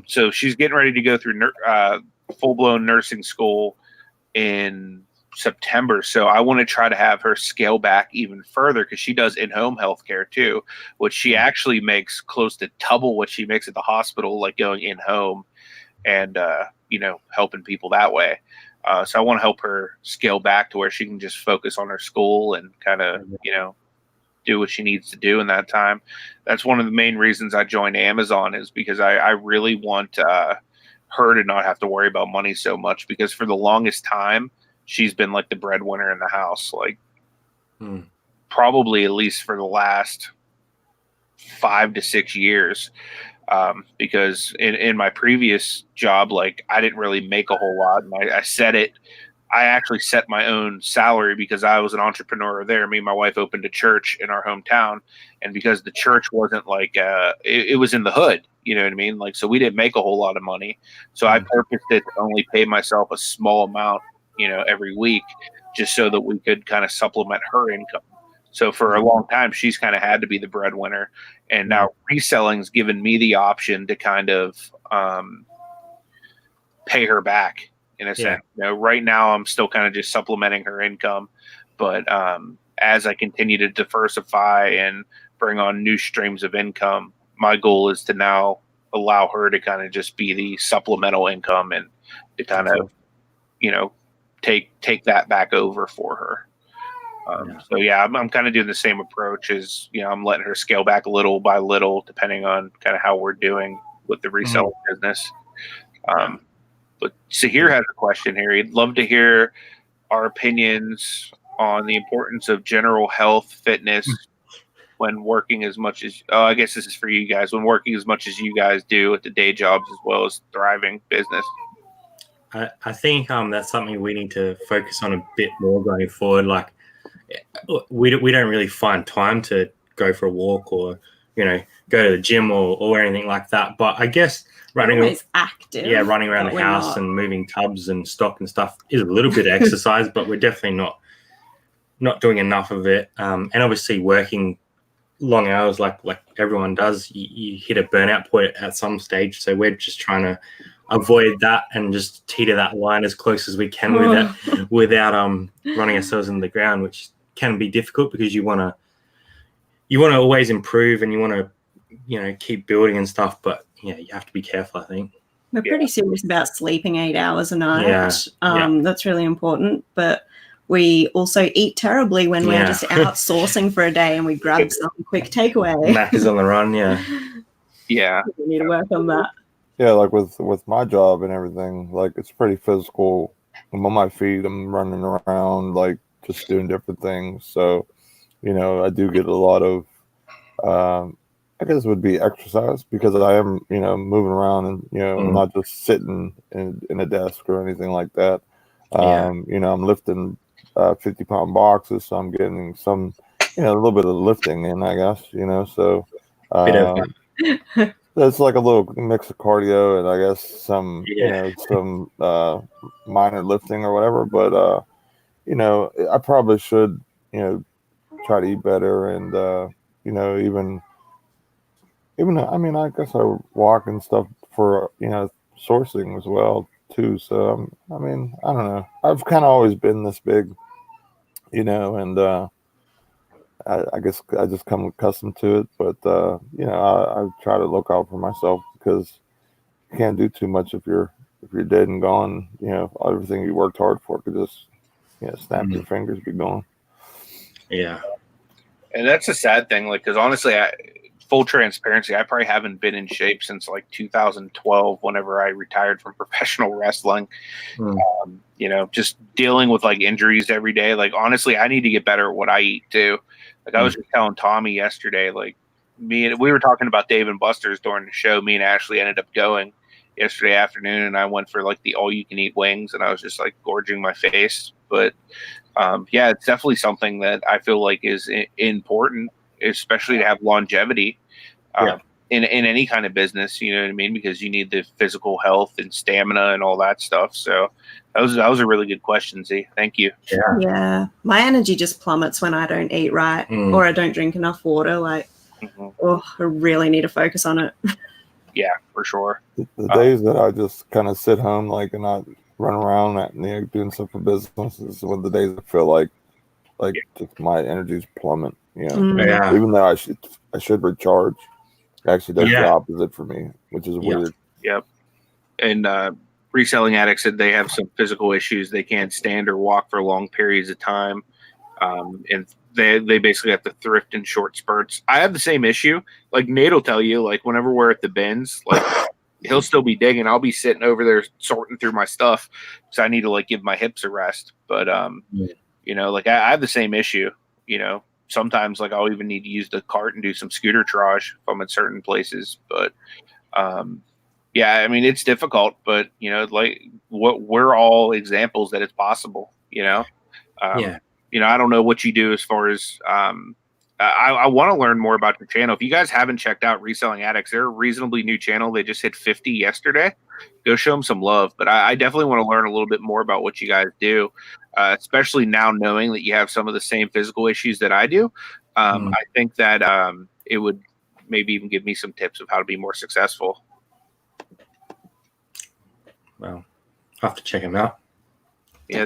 So she's getting ready to go through full-blown nursing school in September. So I want to try to have her scale back even further, because she does in-home healthcare too, which she actually makes close to double what she makes at the hospital, going in-home and helping people that way. So I want to help her scale back to where she can just focus on her school and kind of, do what she needs to do in that time. That's one of the main reasons I joined Amazon, is because I really want her to not have to worry about money so much, because for the longest time, she's been like the breadwinner in the house, like probably at least for the last 5 to 6 years. Because in my previous job, like I didn't really make a whole lot. And I actually set my own salary because I was an entrepreneur there. Me and my wife opened a church in our hometown. And because the church wasn't like, it was in the hood, you know what I mean? Like, so we didn't make a whole lot of money. So I purposed it to only pay myself a small amount, every week, just so that we could kind of supplement her income. So for a long time, she's kind of had to be the breadwinner. And now reselling's given me the option to kind of pay her back in a sense. Right now I'm still kind of just supplementing her income. But as I continue to diversify and bring on new streams of income, my goal is to now allow her to kind of just be the supplemental income and to kind of, take that back over for her. So I'm kind of doing the same approach as, I'm letting her scale back little by little, depending on kind of how we're doing with the reselling business. But Sahir has a question here. He'd love to hear our opinions on the importance of general health, fitness when working as much as, I guess this is for you guys, when working as much as you guys do at the day jobs as well as thriving business. I think that's something we need to focus on a bit more going forward. Like, we don't really find time to go for a walk or go to the gym or anything like that. But I guess running around the house and moving tubs and stock and stuff is a little bit of exercise, but we're definitely not doing enough of it. And obviously working long hours like everyone does, you hit a burnout point at some stage. So we're just trying to avoid that and just teeter that line as close as we can without running ourselves into the ground, which can be difficult because you want to always improve and you want to keep building and stuff, but you have to be careful, I think. We're pretty serious about sleeping 8 hours a night. That's really important, but we also eat terribly when we're just outsourcing for a day and we grab some quick takeaway. Mac is on the run. We need to work on that. Like with my job and everything, like it's pretty physical. I'm on my feet, I'm running around, like just doing different things. So, I do get a lot of, I guess it would be exercise because I am, moving around and, I'm not just sitting in a desk or anything like that. I'm lifting 50-pound boxes, so I'm getting some, a little bit of lifting in, I guess, so. It's like a little mix of cardio and I guess some, some minor lifting or whatever. But, I probably should, try to eat better and, even, I mean, I guess I walk and stuff for, sourcing as well, too. So, I mean, I don't know. I've kind of always been this big, and, I guess I just come accustomed to it, but I try to look out for myself because you can't do too much if you're dead and gone. Everything you worked hard for could just snap your fingers, be gone. Yeah, and that's a sad thing. Like, because honestly, full transparency, I probably haven't been in shape since like 2012, whenever I retired from professional wrestling. Just dealing with like injuries every day. Like, honestly, I need to get better at what I eat too. Like I was just telling Tommy yesterday, like we were talking about Dave and Buster's during the show. Me and Ashley ended up going yesterday afternoon, and I went for like the all-you-can-eat wings, and I was just like gorging my face. But it's definitely something that I feel like is important, especially to have longevity in any kind of business. You know what I mean? Because you need the physical health and stamina and all that stuff. So that was a really good question, Z. Thank you. Yeah. My energy just plummets when I don't eat right or I don't drink enough water. Like, I really need to focus on it. Yeah, for sure. The days that I just kind of sit home, like, and not run around doing stuff for business is when the days I feel like just my energy's plummet. Even though I should recharge, it actually does the opposite for me, which is weird. Yep. And reselling addicts said they have some physical issues. They can't stand or walk for long periods of time. And they basically have to thrift in short spurts. I have the same issue. Like Nate will tell you, like whenever we're at the bins, like he'll still be digging. I'll be sitting over there sorting through my stuff because I need to like give my hips a rest. But you know, like I have the same issue. You know, sometimes like I'll even need to use the cart and do some scooter triage if I'm at certain places. But yeah, I mean it's difficult. But you know, like we're all examples that it's possible. You know, you know, I don't know what you do as far as I want to learn more about your channel. If you guys haven't checked out Reselling Addicts, they're a reasonably new channel. They just hit 50 yesterday. Go show them some love. But I definitely want to learn a little bit more about what you guys do, especially now knowing that you have some of the same physical issues that I do. I think that it would maybe even give me some tips of how to be more successful. Well, I'll have to check them out. Yeah,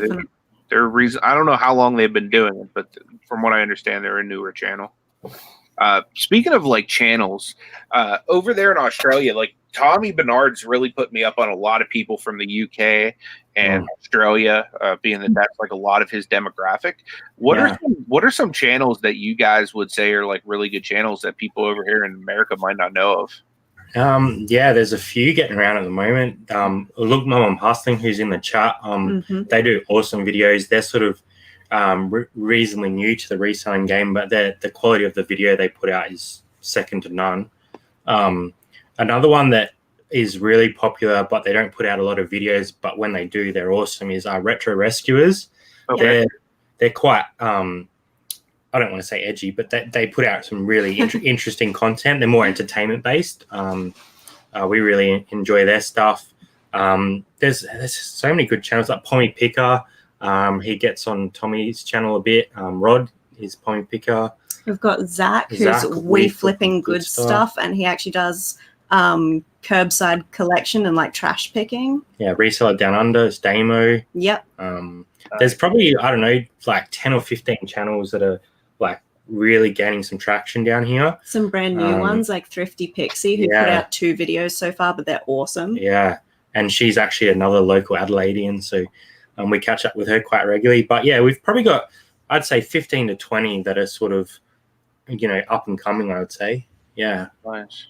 they're a reason. I don't know how long they've been doing it, but from what I understand, they're a newer channel. Speaking of like channels, over there in Australia, like Tommy Bernard's really put me up on a lot of people from the UK and Australia, being that that's like a lot of his demographic. What are some channels that you guys would say are like really good channels that people over here in America might not know of? Yeah, there's a few getting around at the moment. Look, Mum, I'm Hustling, who's in the chat. They do awesome videos. They're sort of reasonably new to the reselling game, but the quality of the video they put out is second to none. Another one that is really popular, but they don't put out a lot of videos, but when they do, they're awesome, is Retro Rescuers. Okay. They're quite... I don't want to say edgy, but they put out some really interesting content. They're more entertainment based. We really enjoy their stuff. There's so many good channels like Pommy Picker. He gets on Tommy's channel a bit. Rod is Pommy Picker. We've got Zach, who's We Flipping Good Stuff, and he actually does curbside collection and like trash picking. Yeah, Reseller Down Under, it's Dymo. Yep. There's probably, I don't know, like 10 or 15 channels that are like really gaining some traction down here. Some brand new ones like Thrifty Pixie, who put out 2 videos so far, but they're awesome. Yeah, and she's actually another local Adelaidean, so we catch up with her quite regularly. But yeah, we've probably got, I'd say 15 to 20 that are sort of, you know, up and coming, I would say. Yeah. Nice.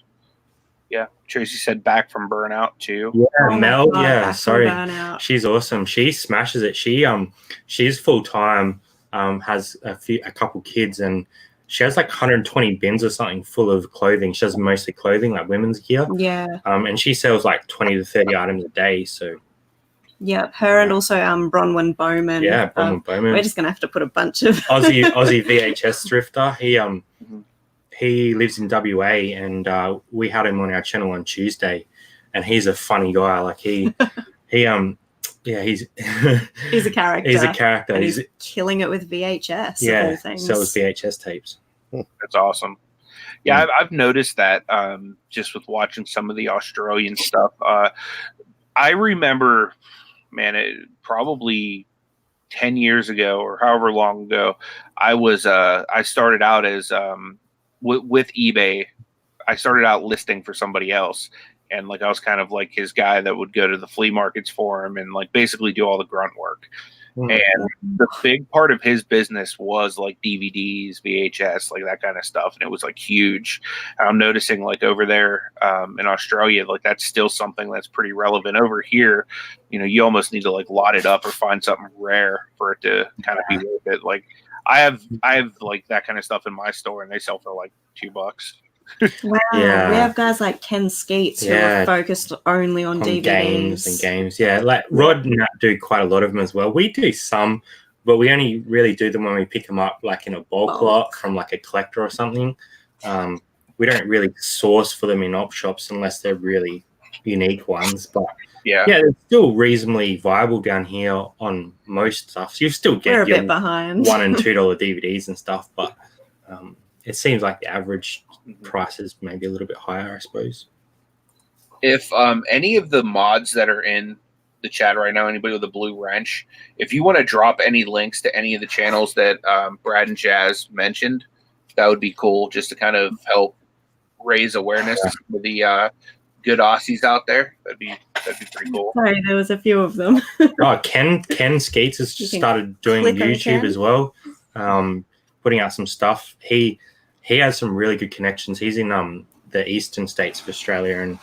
Yeah, Tracy said back from burnout too. Yeah, Mel. Yeah, sorry, she's awesome. She smashes it. She's full time. Has a couple kids, and she has like 120 bins or something full of clothing. She does mostly clothing, like women's gear. Yeah. And she sells like 20 to 30 items a day. So. Yeah, her and also Bronwyn Bowman. Yeah, Bronwyn Bowman. We're just gonna have to put a bunch of Aussie VHS thrifter. He lives in WA, and we had him on our channel on Tuesday, and he's a funny guy. Like he's he's a character. He's a character. And he's killing it with VHS. Yeah, all things. sells VHS tapes. That's awesome. Yeah, I've noticed that just with watching some of the Australian stuff. I remember, man, probably 10 years ago or however long ago, I started out as with eBay. I started out listing for somebody else. And like I was kind of like his guy that would go to the flea markets for him and like basically do all the grunt work. And the big part of his business was like DVDs, VHS, like that kind of stuff. And it was like huge. And I'm noticing like over there in Australia, like that's still something that's pretty relevant. Over here, you know, you almost need to like lot it up or find something rare for it to kind of be worth it. Like I have like that kind of stuff in my store and they sell for like $2. Wow. Yeah. We have guys like Ken Skeets who are focused only on DVDs. Games. Yeah, like Rod and Nat do quite a lot of them as well. We do some, but we only really do them when we pick them up like in a bulk lot from like a collector or something. We don't really source for them in op shops unless they're really unique ones. But yeah, they're still reasonably viable down here on most stuff. So you still get a bit behind $1 and $2 DVDs and stuff, but it seems like the average price is maybe a little bit higher, I suppose. If any of the mods that are in the chat right now, anybody with a blue wrench, if you want to drop any links to any of the channels that Brad and Jazz mentioned, that would be cool, just to kind of help raise awareness for the good Aussies out there. That'd be That'd be pretty cool. Sorry, there was a few of them. Oh, Ken Skeets has started doing YouTube as well, putting out some stuff. He has some really good connections. He's in the eastern states of Australia, and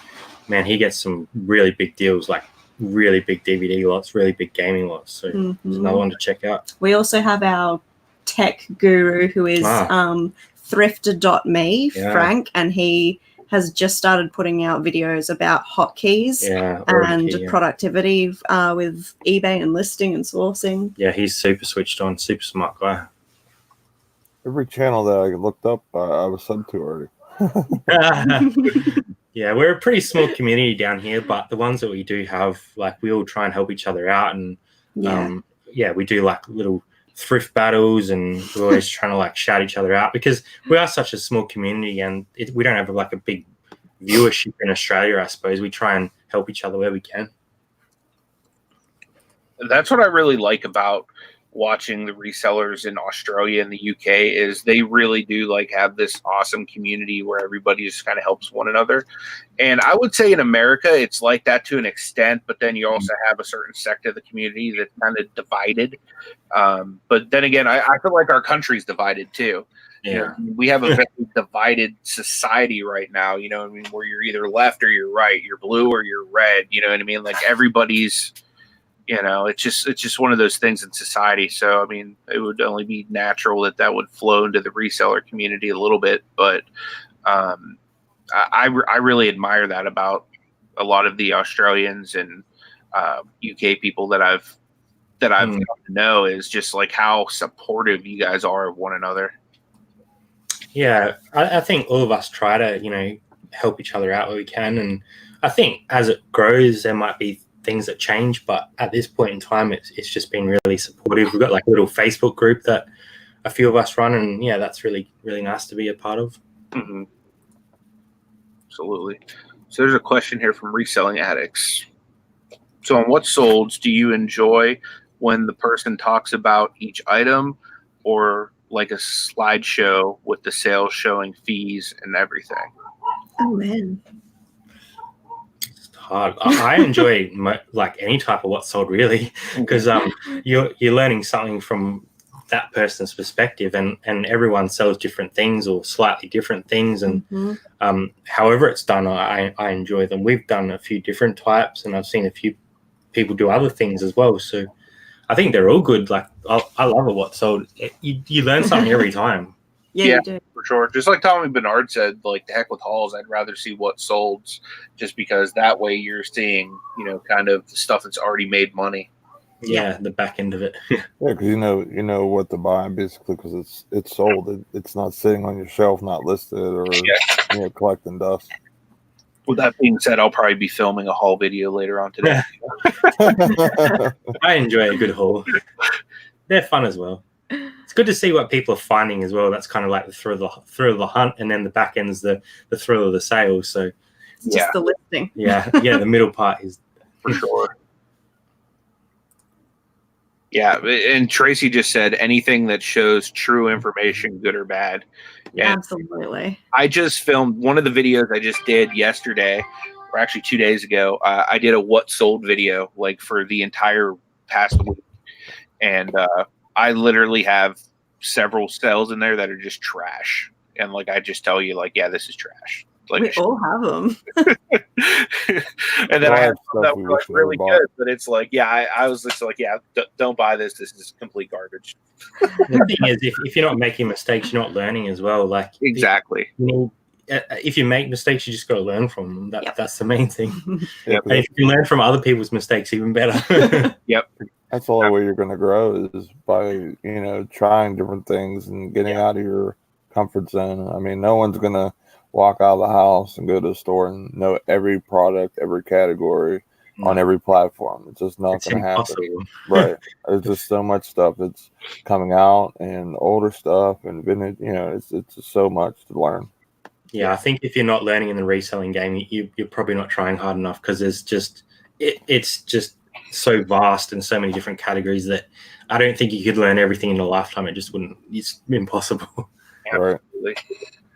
man, he gets some really big deals, like really big DVD lots, really big gaming lots. So there's another one to check out. We also have our tech guru who is thrifter.me, Frank, and he has just started putting out videos about hotkeys and productivity with eBay and listing and sourcing. Yeah, he's super switched on, super smart guy. Every channel that I looked up, I was subbed to already. Yeah, we're a pretty small community down here, but the ones that we do have, like, we all try and help each other out, and we do like little thrift battles, and we're always trying to like shout each other out because we are such a small community, and we don't have like a big viewership in Australia. I suppose we try and help each other where we can. That's what I really like about watching the resellers in Australia and the UK is they really do like have this awesome community where everybody just kind of helps one another. And I would say in America, it's like that to an extent, but then you also have a certain sector of the community that's kind of divided. But then again, I feel like our country's divided too. Yeah. You know, we have a very divided society right now, you know what I mean, where you're either left or you're right, you're blue or you're red, you know what I mean? Like everybody's, you know, it's just one of those things in society. So, I mean, it would only be natural that would flow into the reseller community a little bit. But I really admire that about a lot of the Australians and UK people that I've come to know, is just like how supportive you guys are of one another. Yeah, I think all of us try to, you know, help each other out where we can. And I think as it grows, there might be things that change, but at this point in time, it's just been really supportive. We've got like a little Facebook group that a few of us run, and yeah, that's really, really nice to be a part of. Mm-hmm. Absolutely. So there's a question here from Reselling Addicts. So on What Solds do you enjoy when the person talks about each item, or like a slideshow with the sales showing fees and everything? Oh man. Hard. I enjoy like any type of What Sold, really, because you're learning something from that person's perspective, and everyone sells different things or slightly different things, and however it's done, I enjoy them. We've done a few different types, and I've seen a few people do other things as well, so I think they're all good. Like I love a What Sold. You learn something every time. Yeah, you do. For sure. Just like Tommy Bernard said, like, the heck with hauls, I'd rather see What Solds, just because that way you're seeing, you know, kind of the stuff that's already made money. Yeah, the back end of it. Yeah, because you know what to buy basically, because it's sold. It's not sitting on your shelf, not listed, or you know, collecting dust. With that being said, I'll probably be filming a haul video later on today. I enjoy a good haul. They're fun as well. It's good to see what people are finding as well. That's kind of like the thrill of the hunt, and then the back end's the thrill of the sale. So it's just the listing. Yeah, the middle part is for sure. Yeah, and Tracy just said anything that shows true information, good or bad. And absolutely. I just filmed one of the videos I just did yesterday, or actually 2 days ago. I did a What Sold video, like, for the entire past week, and I literally have several sales in there that are just trash. And like, I just tell you, like, yeah, this is trash. Like, we all have them. And then I have some that were like really good, but it's like, yeah, I was just like, yeah, don't buy this. This is complete garbage. The thing is, if you're not making mistakes, you're not learning as well. Like, exactly. If you make mistakes, you just got to learn from them. That's the main thing. Yep. And if you learn from other people's mistakes, even better. Yep. That's the only way you're going to grow, is by, you know, trying different things and getting out of your comfort zone. I mean, no one's going to walk out of the house and go to the store and know every product, every category on every platform. It's just not going to happen. Right. There's just so much stuff that's coming out, and older stuff, and vintage, you know, it's just so much to learn. Yeah, I think if you're not learning in the reselling game, you're probably not trying hard enough, because there's just it's just so vast and so many different categories that I don't think you could learn everything in a lifetime. It just wouldn't. It's impossible. Absolutely.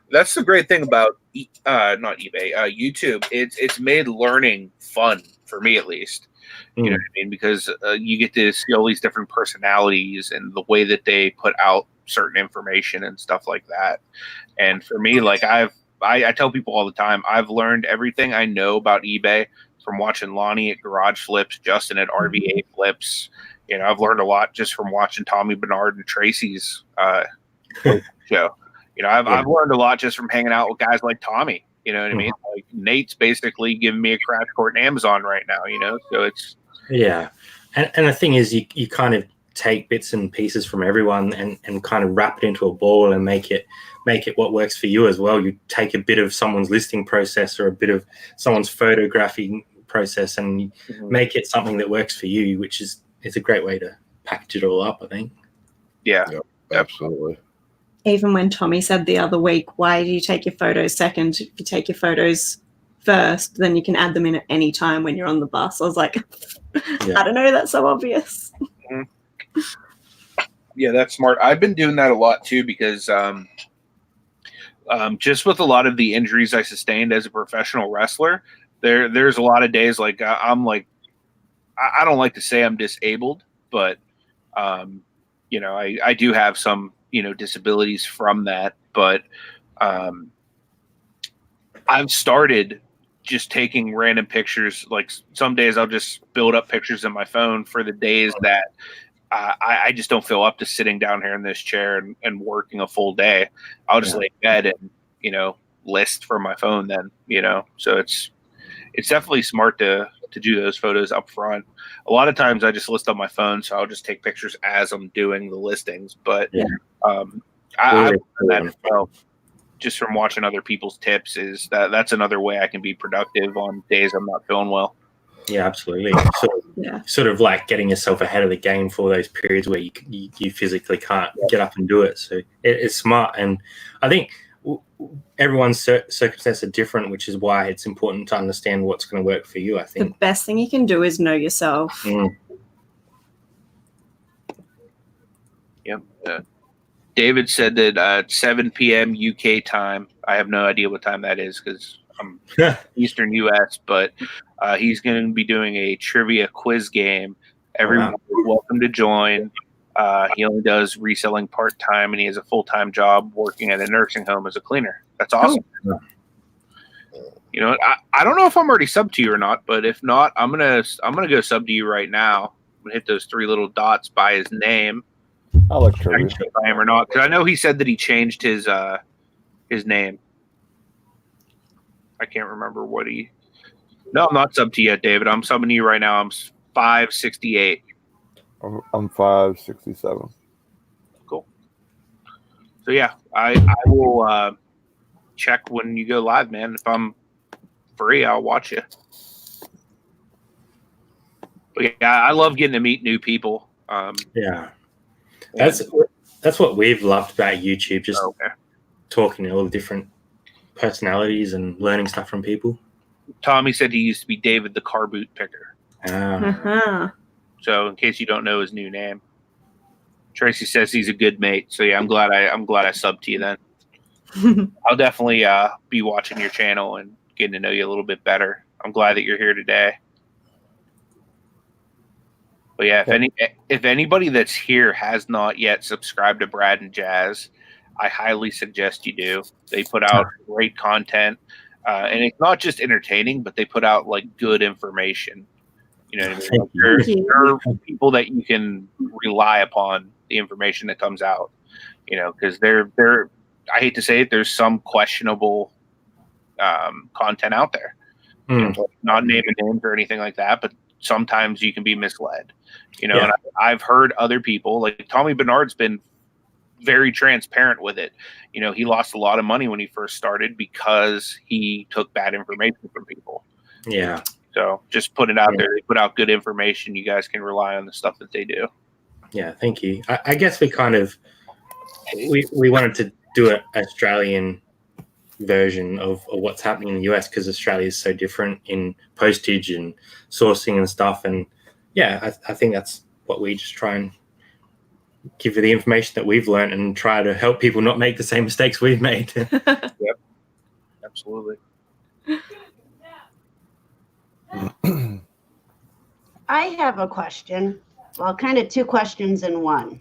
That's the great thing about not eBay, YouTube. It's made learning fun for me at least. You know what I mean? Because you get to see all these different personalities and the way that they put out certain information and stuff like that. And for me, like I tell people all the time, I've learned everything I know about eBay from watching Lonnie at Garage Flips, Justin at RVA Flips. You know, I've learned a lot just from watching Tommy Bernard and Tracy's show. You know, I've learned a lot just from hanging out with guys like Tommy. You know what I mean? Like Nate's basically giving me a crash course in Amazon right now. You know, so it's and the thing is, you kind of take bits and pieces from everyone and kind of wrap it into a ball and make it what works for you as well. You take a bit of someone's listing process or a bit of someone's photographing process and make it something that works for you, which is a great way to package it all up, I think. Yeah, absolutely. Even when Tommy said the other week, why do you take your photos second? If you take your photos first, then you can add them in at any time when you're on the bus. I was like, I don't know, that's so obvious. Yeah, that's smart. I've been doing that a lot too because just with a lot of the injuries I sustained as a professional wrestler, there's a lot of days like I'm like, I don't like to say I'm disabled, but you know, I do have some, you know, disabilities from that, but I've started just taking random pictures. Like some days I'll just build up pictures in my phone for the days that I just don't feel up to sitting down here in this chair and working a full day. I'll just lay in bed and, you know, list from my phone then, you know. So it's definitely smart to do those photos up front. A lot of times I just list on my phone, so I'll just take pictures as I'm doing the listings. But I've done that as well, just from watching other people's tips. Is that's another way I can be productive on days I'm not feeling well. Yeah, absolutely. Sort of like getting yourself ahead of the game for those periods where you physically can't get up and do it. So it's smart, and I think everyone's circumstances are different, which is why it's important to understand what's going to work for you. I think the best thing you can do is know yourself. Yep. David said that 7 p.m. UK time. I have no idea what time that is because I'm Eastern US, but he's going to be doing a trivia quiz game. Everyone is welcome to join. He only does reselling part-time, and he has a full-time job working at a nursing home as a cleaner. That's awesome. Oh. You know, I don't know if I'm already subbed to you or not, but if not, I'm gonna go sub to you right now. I'm gonna hit those 3 little dots by his name. I like trivia. If I am or not, because I know he said that he changed his name. I can't remember what he. No, I'm not subbed to you yet, David. I'm subbing to you right now. I'm 568. I'm 567. Cool. So yeah, I will check when you go live, man. If I'm free, I'll watch you. But yeah, I love getting to meet new people. That's what we've loved about YouTube. Just talking to all the different personalities and learning stuff from people. Tommy said he used to be David the car boot picker. So in case you don't know his new name, Tracy says he's a good mate. So yeah, I'm glad I subbed to you then. I'll definitely be watching your channel and getting to know you a little bit better. I'm glad that you're here today. But yeah, if anybody that's here has not yet subscribed to Brad and Jazz, I highly suggest you do. They put out great content, and it's not just entertaining, but they put out like good information. You know what I mean? There are people that you can rely upon the information that comes out. You know, because they're I hate to say it, there's some questionable content out there. You know, not naming names or anything like that, but sometimes you can be misled. You know, and I've heard other people like Tommy Bernard's been very transparent with it. You know, he lost a lot of money when he first started because he took bad information from people. Yeah. So just put it out there. They put out good information. You guys can rely on the stuff that they do. Yeah, thank you. I guess we kind of we wanted to do an Australian version of what's happening in the US because Australia is so different in postage and sourcing and stuff. And yeah, I think that's what we just try and give you the information that we've learned and try to help people not make the same mistakes we've made. Yep, absolutely. I have a question. Well, kind of two questions in one.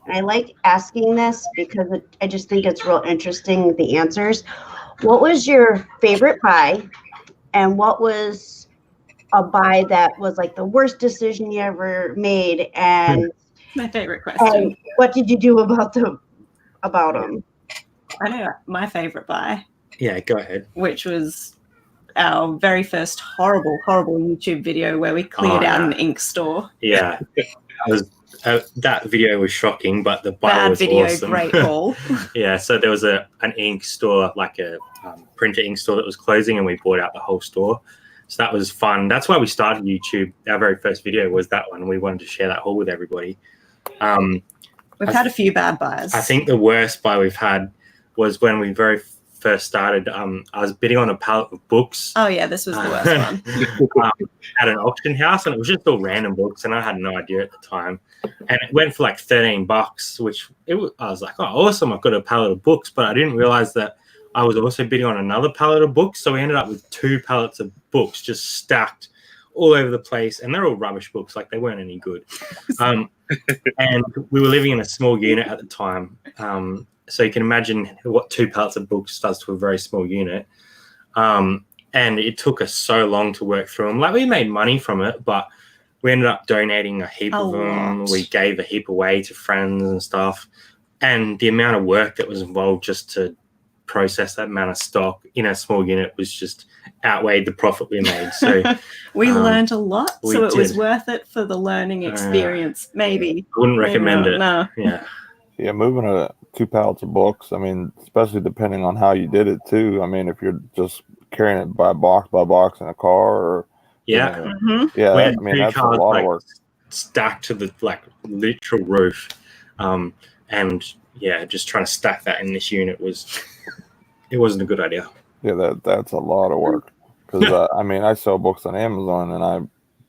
And I like asking this because I just think it's real interesting, the answers. What was your favorite buy? And what was a buy that was like the worst decision you ever made? And My favorite question. And what did you do about them? I know my favorite buy. Yeah, go ahead. Which was our very first horrible YouTube video where we cleared out an ink store. Yeah, that video was shocking, but the buy was video, awesome. Great haul. Yeah, so there was an ink store, like a printer ink store that was closing, and we bought out the whole store. So that was fun. That's why we started YouTube. Our very first video was that one. We wanted to share that haul with everybody. We've had a few bad buys. I think the worst buy we've had was when we very first started. I was bidding on a pallet of books. Oh yeah, this was the worst one. At an auction house, and it was just all random books, and I had no idea at the time. And it went for like $13, which I was like, oh, awesome! I've got a pallet of books, but I didn't realize that I was also bidding on another pallet of books. So we ended up with 2 pallets of books just stacked all over the place, and they're all rubbish books, like they weren't any good. And we were living in a small unit at the time. So you can imagine what 2 pallets of books does to a very small unit. And it took us so long to work through them. Like, we made money from it, but we ended up donating a heap of them. We gave a heap away to friends and stuff. And the amount of work that was involved just to process that amount of stock in a small unit was just outweighed the profit we made. So we learned a lot, so it was worth it for the learning experience. Maybe I wouldn't recommend it. No. Yeah, moving 2 pallets of books, I mean, especially depending on how you did it too. I mean, if you're just carrying it by box in a car, or yeah, I mean, that's a lot of work. Stacked to the literal roof, and just trying to stack that in this unit it wasn't a good idea. Yeah, that's a lot of work, because I mean, I sell books on Amazon, and I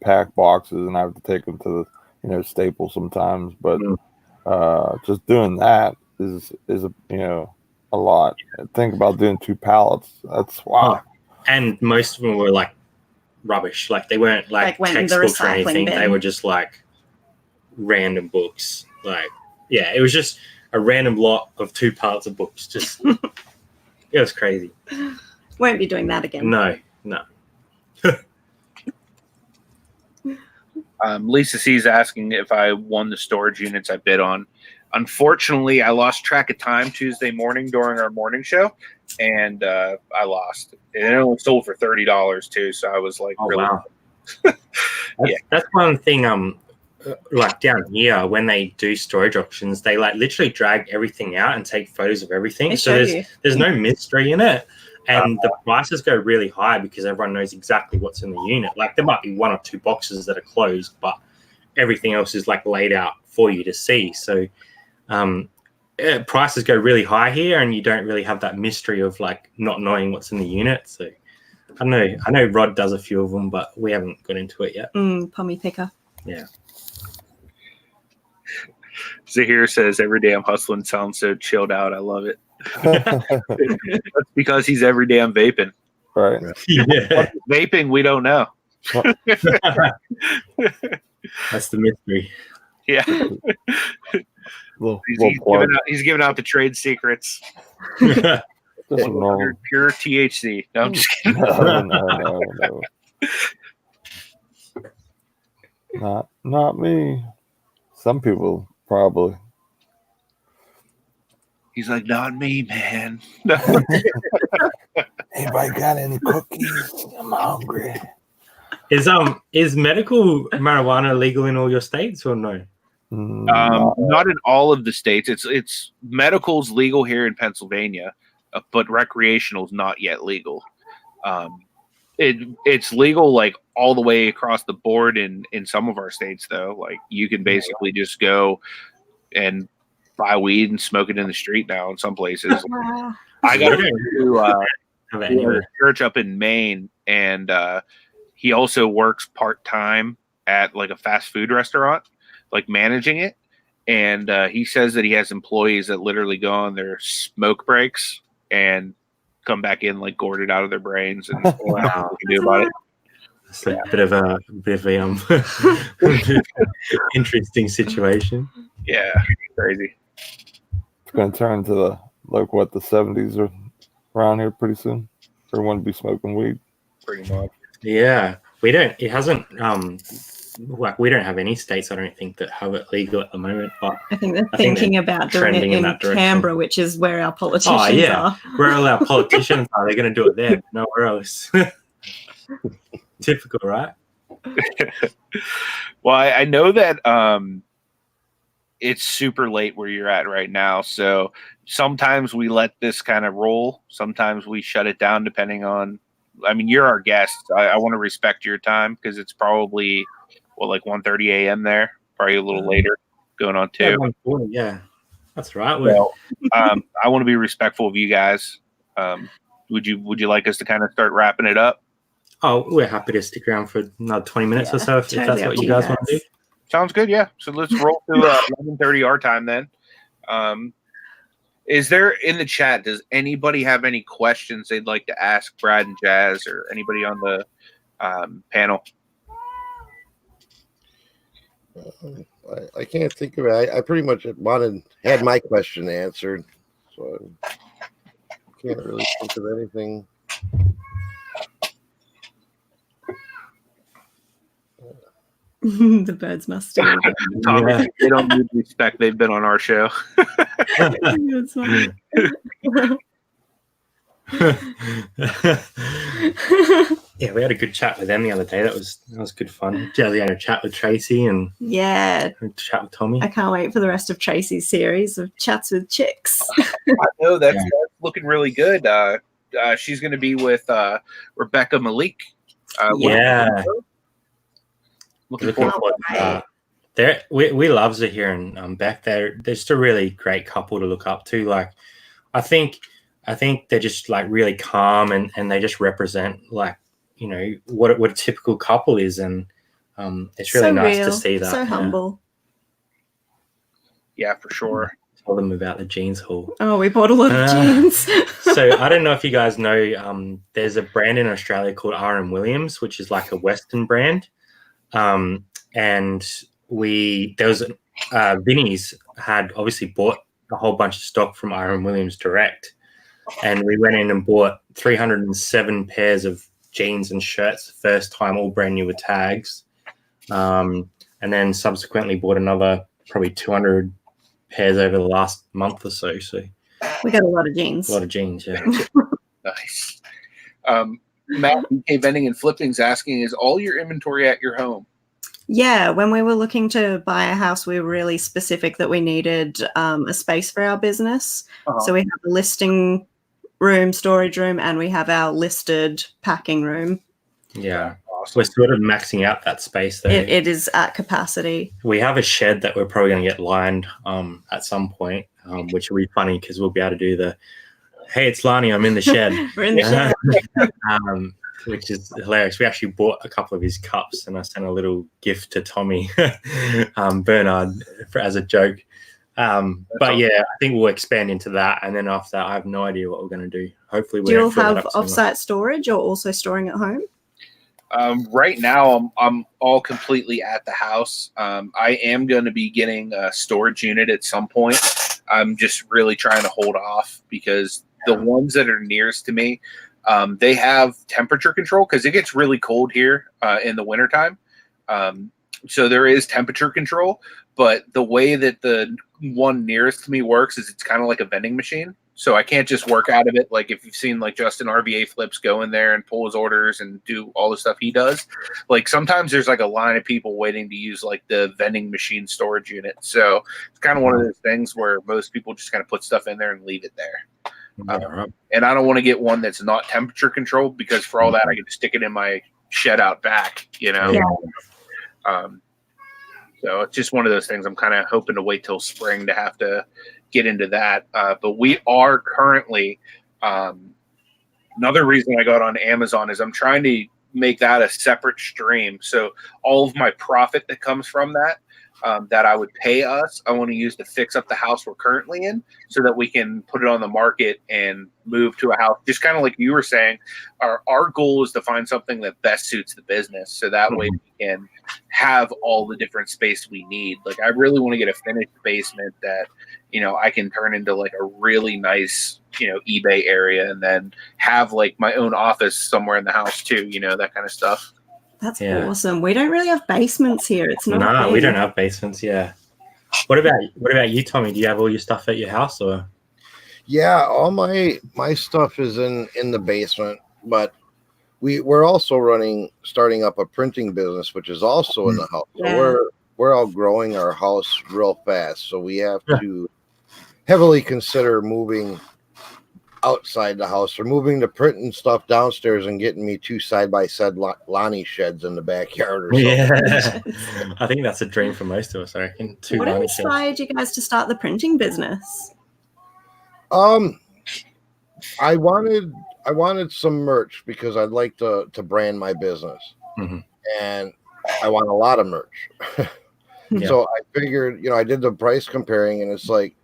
pack boxes, and I have to take them to the Staples sometimes, but just doing that is a lot. Think about doing 2 pallets. That's wow. And most of them were like rubbish. Like, they weren't like textbooks or anything. They were just like random books. Like, it was just a random lot of 2 pallets of books. Just it was crazy. Won't be doing that again. No. Lisa C is asking if I won the storage units I bid on. Unfortunately, I lost track of time Tuesday morning during our morning show, and I lost. And it only sold for $30 too, so I was like, really? Wow. That's one thing. Like down here, when they do storage auctions, they like literally drag everything out and take photos of everything. So there's no mystery in it. And the prices go really high because everyone knows exactly what's in the unit. Like, there might be 1 or 2 boxes that are closed, but everything else is like laid out for you to see. So prices go really high here, and you don't really have that mystery of like not knowing what's in the unit. So I know Rod does a few of them, but we haven't got into it yet. Pommy picker. Yeah. Zahir says, every day I'm hustling sounds so chilled out. I love it. That's because he's every day I'm vaping. Right. Yeah. Vaping, we don't know. That's the mystery. Yeah. He's giving out the trade secrets. Just pure THC. No, I'm just kidding. No. Not me. Some people probably. He's like, not me, man. Anybody got any cookies? I'm hungry. Is medical marijuana legal in all your states or no? Not in all of the states. It's medical's legal here in Pennsylvania, but recreational is not yet legal. It's legal like all the way across the board in some of our states though. Like, you can basically just go and buy weed and smoke it in the street now in some places. I got to a church up in Maine, and he also works part-time at like a fast food restaurant, like managing it. And he says that he has employees that literally go on their smoke breaks and come back in like gourded out of their brains, and what can do about it. It's a bit of a interesting situation. Yeah, crazy. It's going to turn to the the 70s are around here pretty soon. Everyone will be smoking weed. Pretty much. Yeah, we don't. It hasn't. We don't have any states, I don't think, that have it legal at the moment. But I think they're thinking about doing it in Canberra, which is where our politicians are. Where all our politicians are, they're going to do it there, nowhere else. Typical, right? Well, I know that it's super late where you're at right now, so sometimes we let this kind of roll. Sometimes we shut it down depending on. I mean, you're our guest. I want to respect your time because it's probably like 1:30 a.m. there, probably a little later, going on 2. Yeah, that's right. Well, I want to be respectful of you guys. Would you like us to kind of start wrapping it up? Oh, we're happy to stick around for another 20 minutes or so if that's what you guys want to do. Sounds good. Yeah. So let's roll through 11:30 our time then. Is there in the chat? Does anybody have any questions they'd like to ask Brad and Jazz or anybody on the panel? I can't think of it. I pretty much had my question answered, so I can't really think of anything. The birds must still. Tommy, they don't need respect. They've been on our show. Yeah, we had a good chat with them the other day. That was good fun. Jelly had a chat with Tracy and chat with Tommy. I can't wait for the rest of Tracy's series of chats with chicks. I know that's looking really good. She's going to be with Rebecca Malik. Looking forward to that. We love Zahir and Beck. They're just a really great couple to look up to. Like, I think they're just like really calm and they just represent like, you know, what a typical couple is, and it's really nice to see that. So humble. Yeah, for sure. Tell them about the jeans haul. Oh, we bought a lot of jeans. So I don't know if you guys know, there's a brand in Australia called R.M. Williams, which is like a Western brand. And there was Vinny's had obviously bought a whole bunch of stock from R.M. Williams direct, and we went in and bought 307 pairs of jeans and shirts the first time, all brand new with tags, and then subsequently bought another probably 200 pairs over the last month or so. So we got a lot of jeans. Yeah. Nice. Matt, UK Vending and Flipping's asking, is all your inventory at your home? Yeah, when we were looking to buy a house, we were really specific that we needed a space for our business. So we have a listing room, storage room, and we have our listed packing room. Yeah. Awesome. We're sort of maxing out that space though. It is at capacity. We have a shed that we're probably going to get lined at some point, which will be funny because we'll be able to do the, hey, it's Lani, I'm in the shed. We're in the shed. Which is hilarious. We actually bought a couple of his cups and I sent a little gift to Tommy Bernard as a joke. But yeah, I think we'll expand into that. And then after that, I have no idea what we're going to do. Hopefully we'll do you have offsite storage or also storing at home? Right now, I'm all completely at the house. I am going to be getting a storage unit at some point. I'm just really trying to hold off because the ones that are nearest to me, they have temperature control because it gets really cold here in the wintertime. So there is temperature control, but the way that the one nearest to me works is it's kind of like a vending machine. So I can't just work out of it. Like if you've seen like Justin RVA Flips go in there and pull his orders and do all the stuff he does, like sometimes there's like a line of people waiting to use like the vending machine storage unit. So it's kind of one of those things where most people just kind of put stuff in there and leave it there. And I don't want to get one that's not temperature controlled because for all that, I can just stick it in my shed out back, you know? Yeah. So it's just one of those things. I'm kind of hoping to wait till spring to have to get into that. But we are currently, another reason I got on Amazon is I'm trying to make that a separate stream. So all of my profit that comes from that, that I would pay us, I want to use to fix up the house we're currently in so that we can put it on the market and move to a house. Just kind of like you were saying, our goal is to find something that best suits the business. So that way we can have all the different space we need. Like I really want to get a finished basement that, you know, I can turn into like a really nice, you know, eBay area, and then have like my own office somewhere in the house too, you know, that kind of stuff. That's awesome. We don't really have basements here. It's not. No, we don't have basements. Yeah. What about you, Tommy? Do you have all your stuff at your house, or? Yeah, all my stuff is in the basement, but we're also starting up a printing business, which is also in the house. So we're outgrowing our house real fast, so we have to heavily consider moving outside the house, or moving the printing stuff downstairs and getting me 2 side-by-side Lonnie sheds in the backyard or something. Yeah, I think that's a dream for most of us, I reckon. 2 What Lonnie inspired you guys to start the printing business? I wanted some merch because I'd like to brand my business, and I want a lot of merch. So I figured, you know, I did the price comparing, and it's like,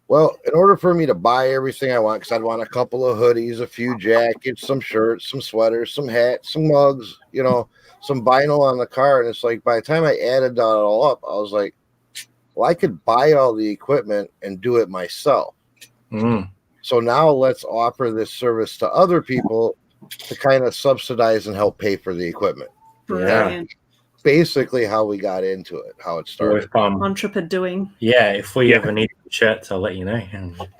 well, in order for me to buy everything I want, because I'd want a couple of hoodies, a few jackets, some shirts, some sweaters, some hats, some mugs, you know, some vinyl on the car. And it's like, by the time I added that all up, I was like, well, I could buy all the equipment and do it myself. So now let's offer this service to other people to kind of subsidize and help pay for the equipment. Brilliant. Basically how we got into it, how it started. Entrepre-Doing. Yeah, if we ever need shirts, I'll let you know.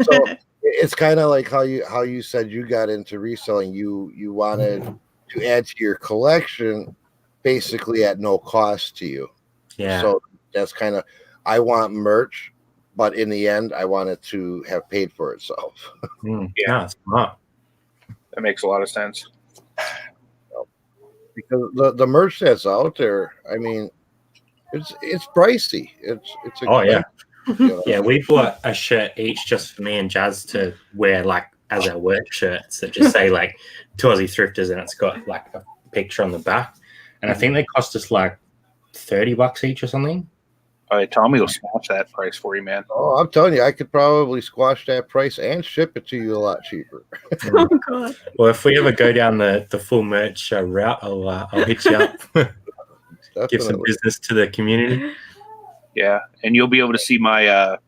So it's kind of like how you said you got into reselling. You wanted to add to your collection basically at no cost to you. Yeah. So that's kind of, I want merch, but in the end, I want it to have paid for itself. Yeah, that's smart. That makes a lot of sense. Because the merch that's out there, I mean, it's pricey. It's yeah. You know? Yeah, we bought a shirt each just for me and Jazz to wear, like, as our work shirts that just say like 2Aussie Thrifters, and it's got like a picture on the back. And I think they cost us like $30 each or something. All right, Tommy will smash that price for you, man. Oh, I'm telling you, I could probably squash that price and ship it to you a lot cheaper. Oh God! Well, if we ever go down the full merch route, I'll hit you up. Give some business to the community. Yeah, and you'll be able to see my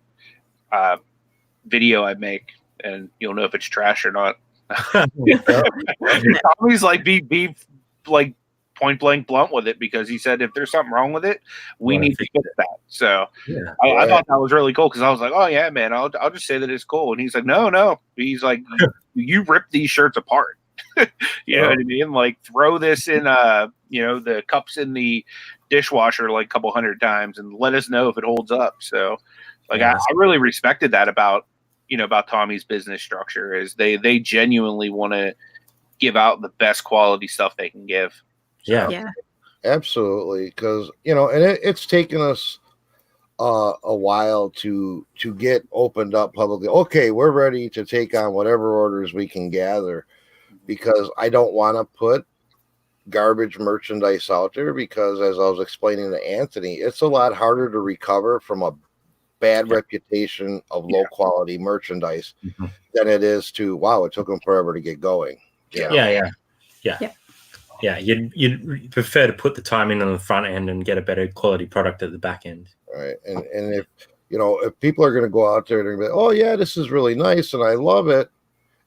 video I make, and you'll know if it's trash or not. Tommy's like be like point blank blunt with it, because he said if there's something wrong with it, we need to fix that. So I thought that was really cool, because I was like, oh yeah, man, I'll just say that it's cool. And he's like, no. He's like, you rip these shirts apart. You know what I mean? Like, throw this in you know, the cups in the dishwasher like a couple hundred times and let us know if it holds up. So like I really respected that about Tommy's business structure, is they genuinely want to give out the best quality stuff they can give. So. Yeah, absolutely. Because, you know, and it's taken us a while to get opened up publicly. Okay, we're ready to take on whatever orders we can gather, because I don't want to put garbage merchandise out there, because as I was explaining to Anthony, it's a lot harder to recover from a bad reputation of low quality merchandise than it is to, wow, it took them forever to get going. Yeah, you'd prefer to put the time in on the front end and get a better quality product at the back end. Right. And if, you know, if people are going to go out there and be like, oh yeah, this is really nice and I love it,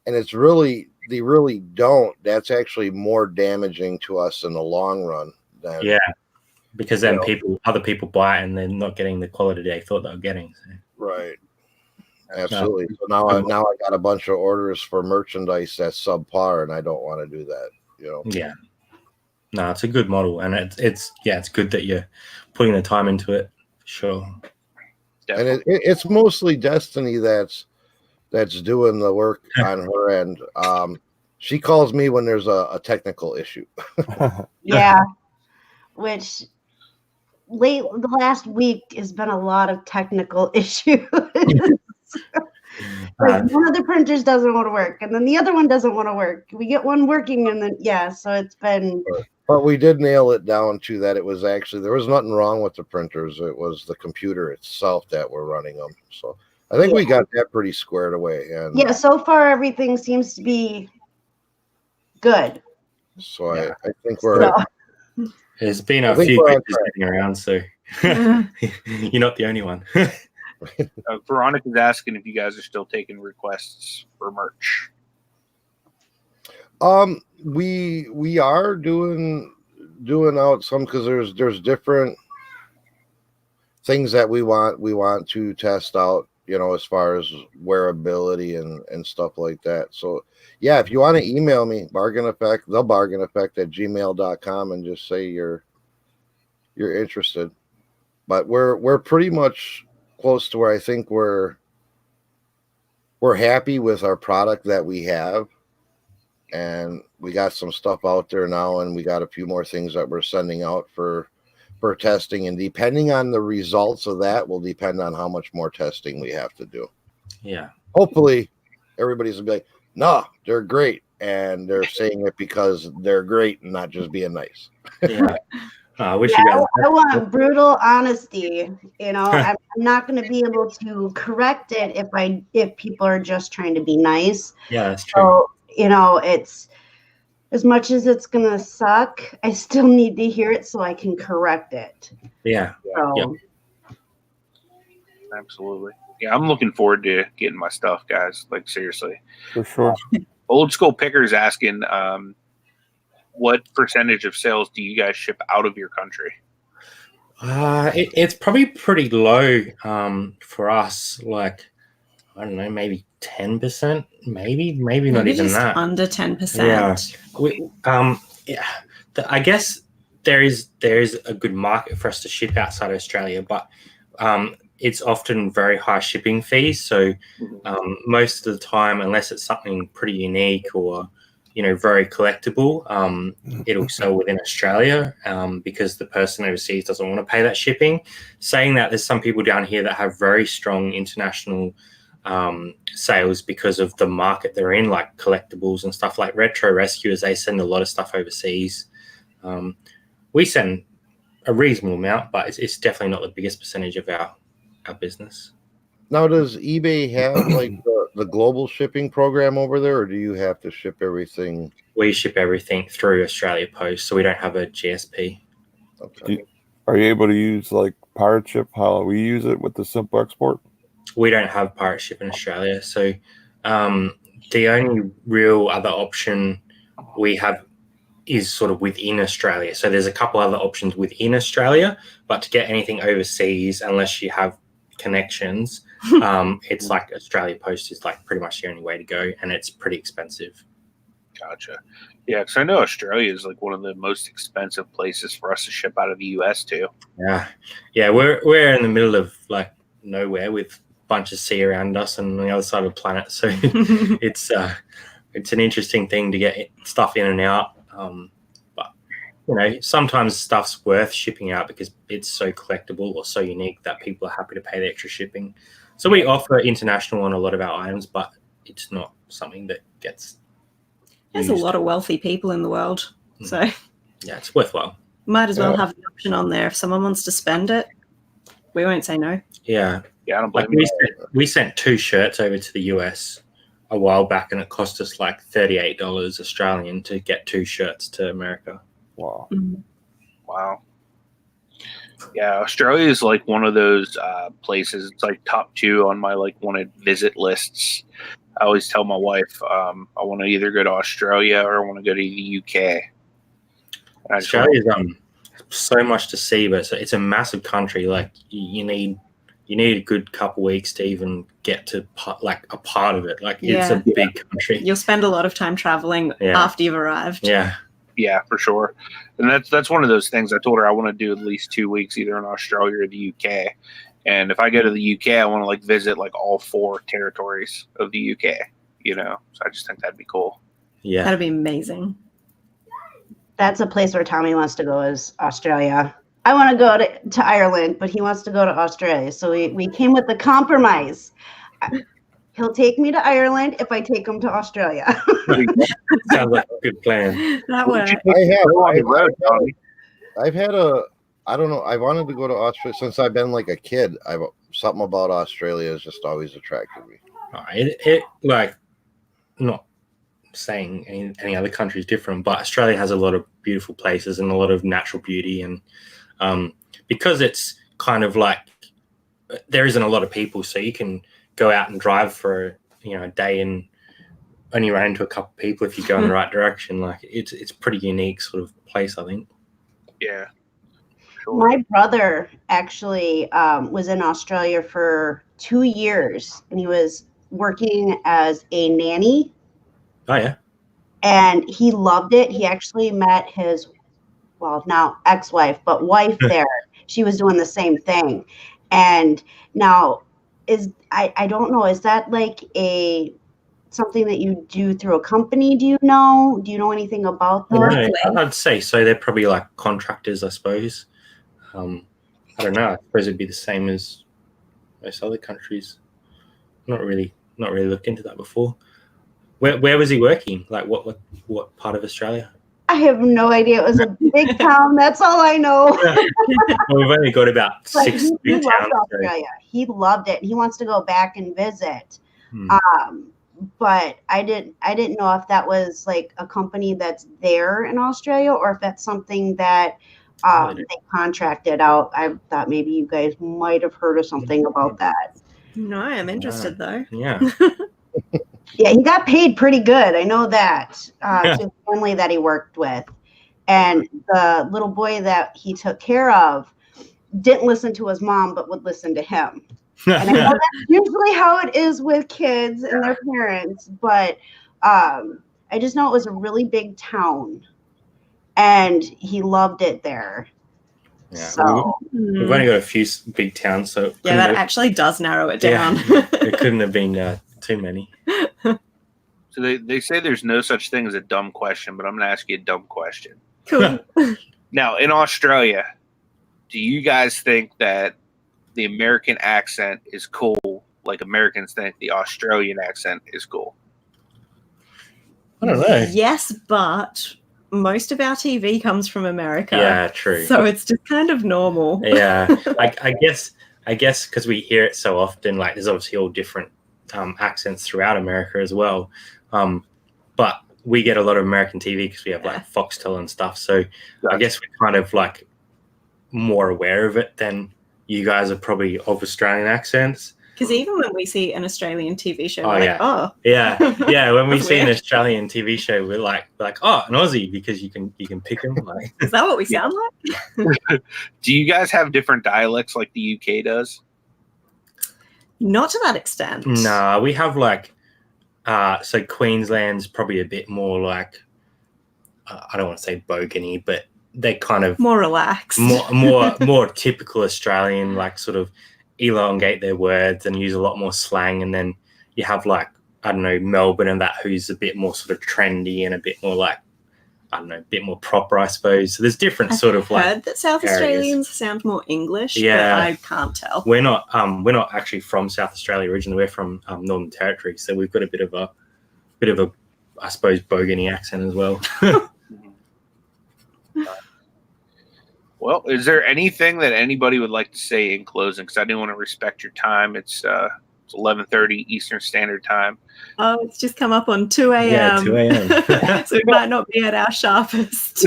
and it's really, they really don't, that's actually more damaging to us in the long run than, because then other people buy it and they're not getting the quality they thought they were getting. So. Right. Absolutely. So now I got a bunch of orders for merchandise that's subpar, and I don't want to do that, you know. Yeah. No, it's a good model, and it's good that you're putting the time into it. Sure. Definitely. And it's mostly Destiny that's doing the work on her end. She calls me when there's a technical issue. Yeah, which the last week has been a lot of technical issues. Like one of the printers doesn't want to work, and then the other one doesn't want to work. We get one working, and then so it's been But we did nail it down to that it was actually, there was nothing wrong with the printers. It was the computer itself that were running them. So I think we got that pretty squared away. And yeah, so far everything seems to be good. so I think we're... There's been a few glitches getting around, so you're not the only one. Veronica's asking if you guys are still taking requests for merch. We are doing out some, because there's different things that we want to test out, you know, as far as wearability and stuff like that. So yeah, if you want to email me, thebargaineffect@gmail.com, and just say you're interested. But we're pretty much close to where I think we're happy with our product that we have. And we got some stuff out there now, and we got a few more things that we're sending out for testing. And depending on the results of that will depend on how much more testing we have to do. Yeah. Hopefully everybody's gonna be like, nah, they're great. And they're saying it because they're great and not just being nice. Yeah. I want brutal honesty. You know, I'm not going to be able to correct it if people are just trying to be nice. Yeah, that's true. So, you know, it's as much as it's going to suck, I still need to hear it so I can correct it. Yeah. So. Yep. Absolutely. Yeah, I'm looking forward to getting my stuff, guys. Like, seriously. For sure. Old School Picker's asking, what percentage of sales do you guys ship out of your country? It's probably pretty low for us. Like, I don't know, maybe 10%, maybe not even just that. Under 10%. Yeah. I guess there is a good market for us to ship outside Australia, but it's often very high shipping fees. So most of the time, unless it's something pretty unique or, you know, very collectible, it'll sell within Australia because the person overseas doesn't want to pay that shipping. Saying that, there's some people down here that have very strong international sales because of the market they're in, like collectibles and stuff like Retro Rescuers. They send a lot of stuff overseas. We send a reasonable amount, but it's definitely not the biggest percentage of our business. Now, does eBay have like the global shipping program over there, or do you have to ship everything? We ship everything through Australia Post, so we don't have a GSP. Okay. Are you able to use like pirate ship, how we use it with the simple export? We don't have pirate ship in Australia, so the only real other option we have is sort of within Australia. So there's a couple other options within Australia, but to get anything overseas, unless you have connections, it's like Australia Post is like pretty much the only way to go, and it's pretty expensive. Gotcha. Yeah, because I know Australia is like one of the most expensive places for us to ship out of the US too. Yeah, we're in the middle of like nowhere with a bunch of sea around us and on the other side of the planet, so it's an interesting thing to get stuff in and out. But you know, sometimes stuff's worth shipping out because it's so collectible or so unique that people are happy to pay the extra shipping. So we offer international on a lot of our items, but it's not something that gets There's a lot of wealthy people in the world. So yeah, it's worthwhile. Might as well have the option on there. If someone wants to spend it, we won't say no. Yeah. Yeah, I don't blame we sent 2 shirts over to the US a while back, and it cost us like $38 Australian to get 2 shirts to America. Wow. Mm-hmm. Wow. Yeah, Australia is like one of those places. It's like top 2 on my like wanted visit lists. I always tell my wife I want to either go to Australia or I want to go to the UK. Australia's so much to see, but it's a massive country. Like you need a good couple weeks to even get to like a part of it. Like it's a big country. You'll spend a lot of time traveling after you've arrived. Yeah, for sure. And that's one of those things. I told her I want to do at least 2 weeks either in Australia or the UK. And if I go to the UK, I want to like visit like all 4 territories of the UK, you know? So I just think that'd be cool. Yeah. That'd be amazing. That's a place where Tommy wants to go, is Australia. I want to go to Ireland, but he wants to go to Australia. So we came with the compromise. He'll take me to Ireland if I take him to Australia. Sounds like a good plan. That works. I've had I don't know. I wanted to go to Australia since I've been like a kid. Something about Australia has just always attracted me. It like, not saying any other country is different, but Australia has a lot of beautiful places and a lot of natural beauty, and because it's kind of like there isn't a lot of people, so you can go out and drive for a day and only run into a couple of people if you go in the right direction. Like it's pretty unique sort of place, I think. Yeah. Sure. My brother actually was in Australia for 2 years, and he was working as a nanny. Oh, yeah. And he loved it. He actually met his, now ex-wife, but wife there. She was doing the same thing. And now I don't know, is that like something that you do through a company? Do you know anything about that? I'd say so. They're probably like contractors, I suppose. I don't know. I suppose it'd be the same as most other countries. Not really looked into that before. Where was he working? Like what part of Australia? I have no idea. It was a big town. That's all I know. Well, we've only got about 6 big towns. Australia. He loved it. He wants to go back and visit. But I didn't know if that was like a company that's there in Australia or if that's something that they contracted out. I thought maybe you guys might have heard of something about that. No, I'm interested though. Yeah. Yeah, he got paid pretty good. I know that. To the family that he worked with. And the little boy that he took care of didn't listen to his mom, but would listen to him. And I know that's usually how it is with kids and their parents. But I just know it was a really big town. And he loved it there. Yeah. So we've only got a few big towns. So yeah, that actually does narrow it down. Yeah, it couldn't have been too many. So they say there's no such thing as a dumb question, but I'm going to ask you a dumb question. Cool. Now, in Australia, do you guys think that the American accent is cool like Americans think the Australian accent is cool? I don't know. Yes, but most of our TV comes from America. Yeah, true. So it's just kind of normal. Yeah, I guess because we hear it so often, like there's obviously all different accents throughout America as well. But we get a lot of American TV because we have like Foxtel and stuff. So I guess we're kind of like more aware of it than you guys are probably of Australian accents. Because even when we see an Australian TV show, yeah, when we see an Australian TV show, we're like, oh, an Aussie, because you can pick them. Like, is that what we sound like? Do you guys have different dialects like the UK does? Not to that extent. No, we have like, so Queensland's probably a bit more like, I don't want to say bogany, but they kind of more relaxed, more typical Australian, like sort of elongate their words and use a lot more slang. And then you have like, I don't know, Melbourne and that, who's a bit more sort of trendy and a bit more like, I don't know, a bit more proper, I suppose. So there's different sort of like. I've heard that South areas. Australians sound more English, but I can't tell. We're not actually from South Australia originally. We're from Northern Territory, so we've got a bit of a, I suppose, bogany accent as well. Well, is there anything that anybody would like to say in closing? Because I do want to respect your time. It's 11:30 Eastern Standard Time. Oh, it's just come up on 2 a.m. Yeah, 2 a.m. So we might not be at our sharpest.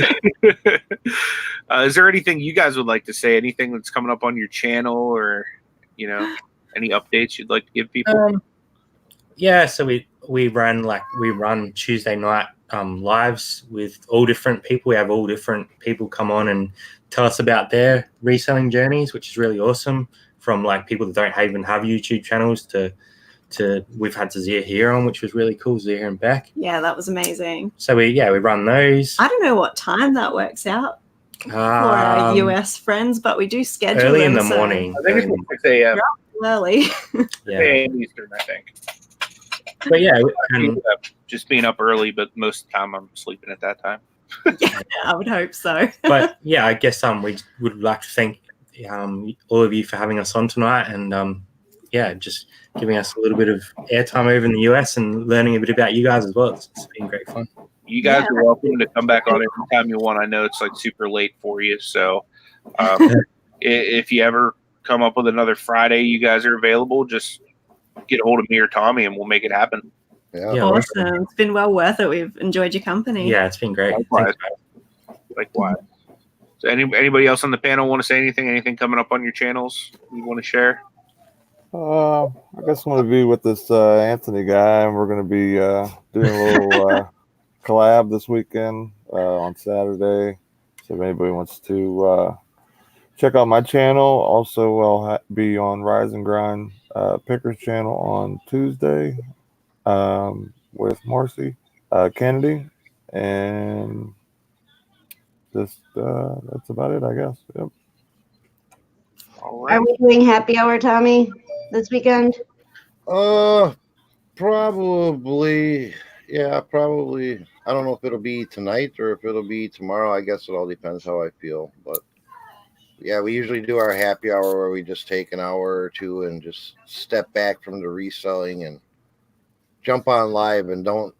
Is there anything you guys would like to say? Anything that's coming up on your channel, or any updates you'd like to give people? Yeah, so we run Tuesday night lives with all different people. We have all different people come on and tell us about their reselling journeys, which is really awesome. From like people that don't even have YouTube channels to we've had Zia here on, which was really cool. Zia and Beck. Yeah, that was amazing. So we run those. I don't know what time that works out for our US friends, but we do schedule early them, in the morning. I think it's 6 a.m. Early. Yeah. 6 a.m. Eastern, I think. But yeah, just being up early, but most of the time I'm sleeping at that time. Yeah, I would hope so. But yeah, I guess we would like to thank all of you for having us on tonight, and just giving us a little bit of airtime over in the US and learning a bit about you guys as well. It's been great fun. You guys are welcome to come back on anytime you want. I know it's like super late for you, so if you ever come up with another Friday you guys are available, just get a hold of me or Tommy and we'll make it happen. Yeah. Awesome. It's been well worth it. We've enjoyed your company. Yeah, it's been great. Likewise. So anybody else on the panel want to say anything? Anything coming up on your channels you want to share? I guess I'm going to be with this Anthony guy, and we're going to be doing a little collab this weekend on Saturday. So if anybody wants to check out my channel. Also, I'll be on Rise and Grind Picker's channel on Tuesday with Marcy Kennedy, and just that's about it, I guess. Yep. All right. Are we doing happy hour, Tommy, this weekend? Probably. Yeah, probably. I don't know if it'll be tonight or if it'll be tomorrow. I guess it all depends how I feel. But yeah, we usually do our happy hour where we just take an hour or two and just step back from the reselling and jump on live and don't.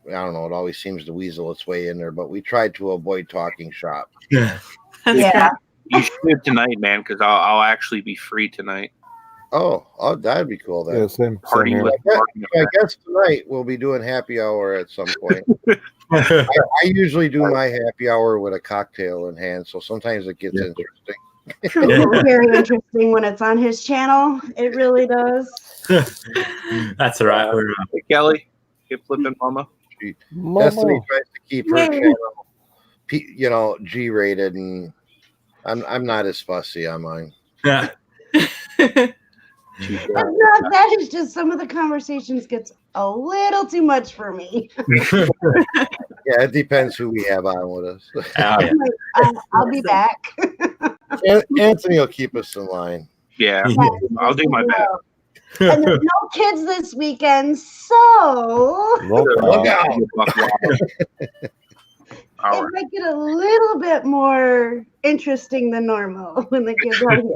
I don't know. It always seems to weasel its way in there, but we try to avoid talking shop. Yeah. You should tonight, man, because I'll actually be free tonight. Oh, that'd be cool. Then. Yeah, same Party here. with I guess tonight we'll be doing happy hour at some point. I usually do my happy hour with a cocktail in hand, so sometimes it gets interesting. It's very interesting when it's on his channel. It really does. That's all right. Hey, Kelly, get flipping, mama. Destiny tries to keep her channel, G-rated, and I'm not as fussy on mine. Yeah. That is just some of the conversations gets a little too much for me. Yeah, it depends who we have on with us. I'll be back. Anthony will keep us in line. Yeah, I'll do my best. And there's no kids this weekend, so Look out. All it might get a little bit more interesting than normal when the kids are here.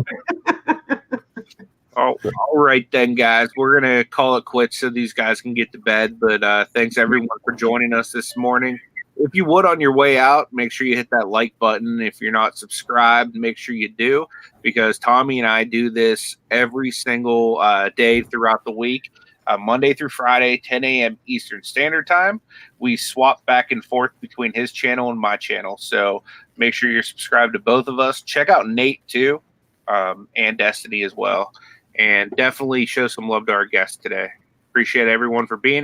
All right then, guys. We're going to call it quits so these guys can get to bed. But thanks, everyone, for joining us this morning. If you would, on your way out, make sure you hit that like button. If you're not subscribed, make sure you do, because Tommy and I do this every single day throughout the week, Monday through Friday, 10 a.m. Eastern Standard Time. We swap back and forth between his channel and my channel. So make sure you're subscribed to both of us. Check out Nate, too, and Destiny as well. And definitely show some love to our guests today. Appreciate everyone for being here.